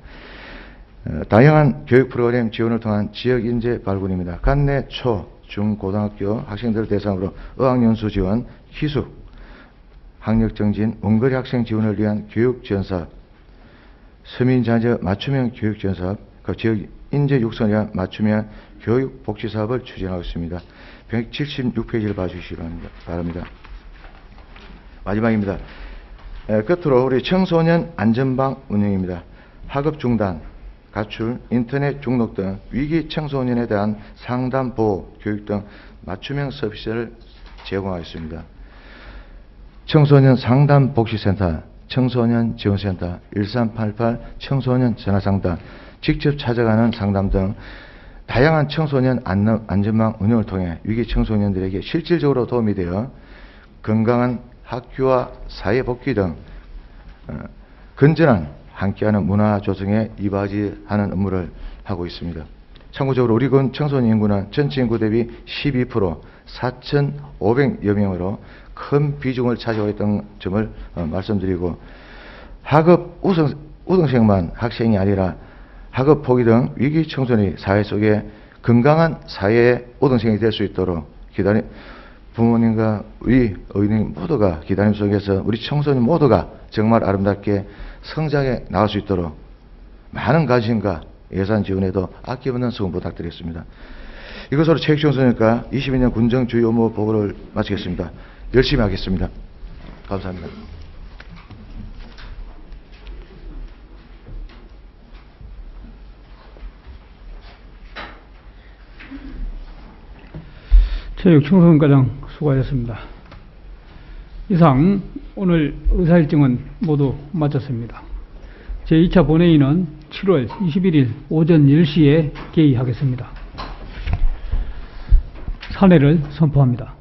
다양한 교육 프로그램 지원을 통한 지역 인재 발굴입니다. 관내 초, 중, 고등학교 학생들 대상으로 어학연수 지원, 기숙, 학력 정진, 원거리 학생 지원을 위한 교육 지원 사업, 서민자녀 맞춤형 교육 지원 사업, 그 지역 인재 육성을 위한 맞춤형 교육 복지 사업을 추진하고 있습니다. 176페이지를 봐주시기 바랍니다. 마지막입니다. 끝으로 우리 청소년 안전방 운영입니다. 학업 중단, 가출, 인터넷 중독 등 위기 청소년에 대한 상담, 보호, 교육 등 맞춤형 서비스를 제공하겠습니다. 청소년 상담 복지센터, 청소년 지원센터, 1388 청소년 전화상담, 직접 찾아가는 상담 등 다양한 청소년 안전망 운영을 통해 위기 청소년들에게 실질적으로 도움이 되어 건강한 학교와 사회 복귀 등 건전한 함께하는 문화 조성에 이바지하는 업무를 하고 있습니다. 참고적으로 우리 군 청소년 인구는 전체 인구 대비 12% 4,500여 명으로 큰 비중을 차지하고 있다는 점을 말씀드리고, 학업 우등생만 학생이 아니라 학업 포기 등 위기 청소년이 사회 속에 건강한 사회의 우등생이 될 수 있도록 부모님과 우리 어린이 모두가 기다림 속에서 우리 청소년 모두가 정말 아름답게 성장해 나갈 수 있도록 많은 관심과 예산 지원에도 아낌없는 수고 부탁드리겠습니다. 이것으로 체육청소년과 22년 군정 주요 업무 보고를 마치겠습니다. 열심히 하겠습니다. 감사합니다. 체육청소년과장 수고하셨습니다. 이상 오늘 의사일정은 모두 마쳤습니다. 제2차 본회의는 7월 21일 오전 10시에 개의하겠습니다. 사내를 선포합니다.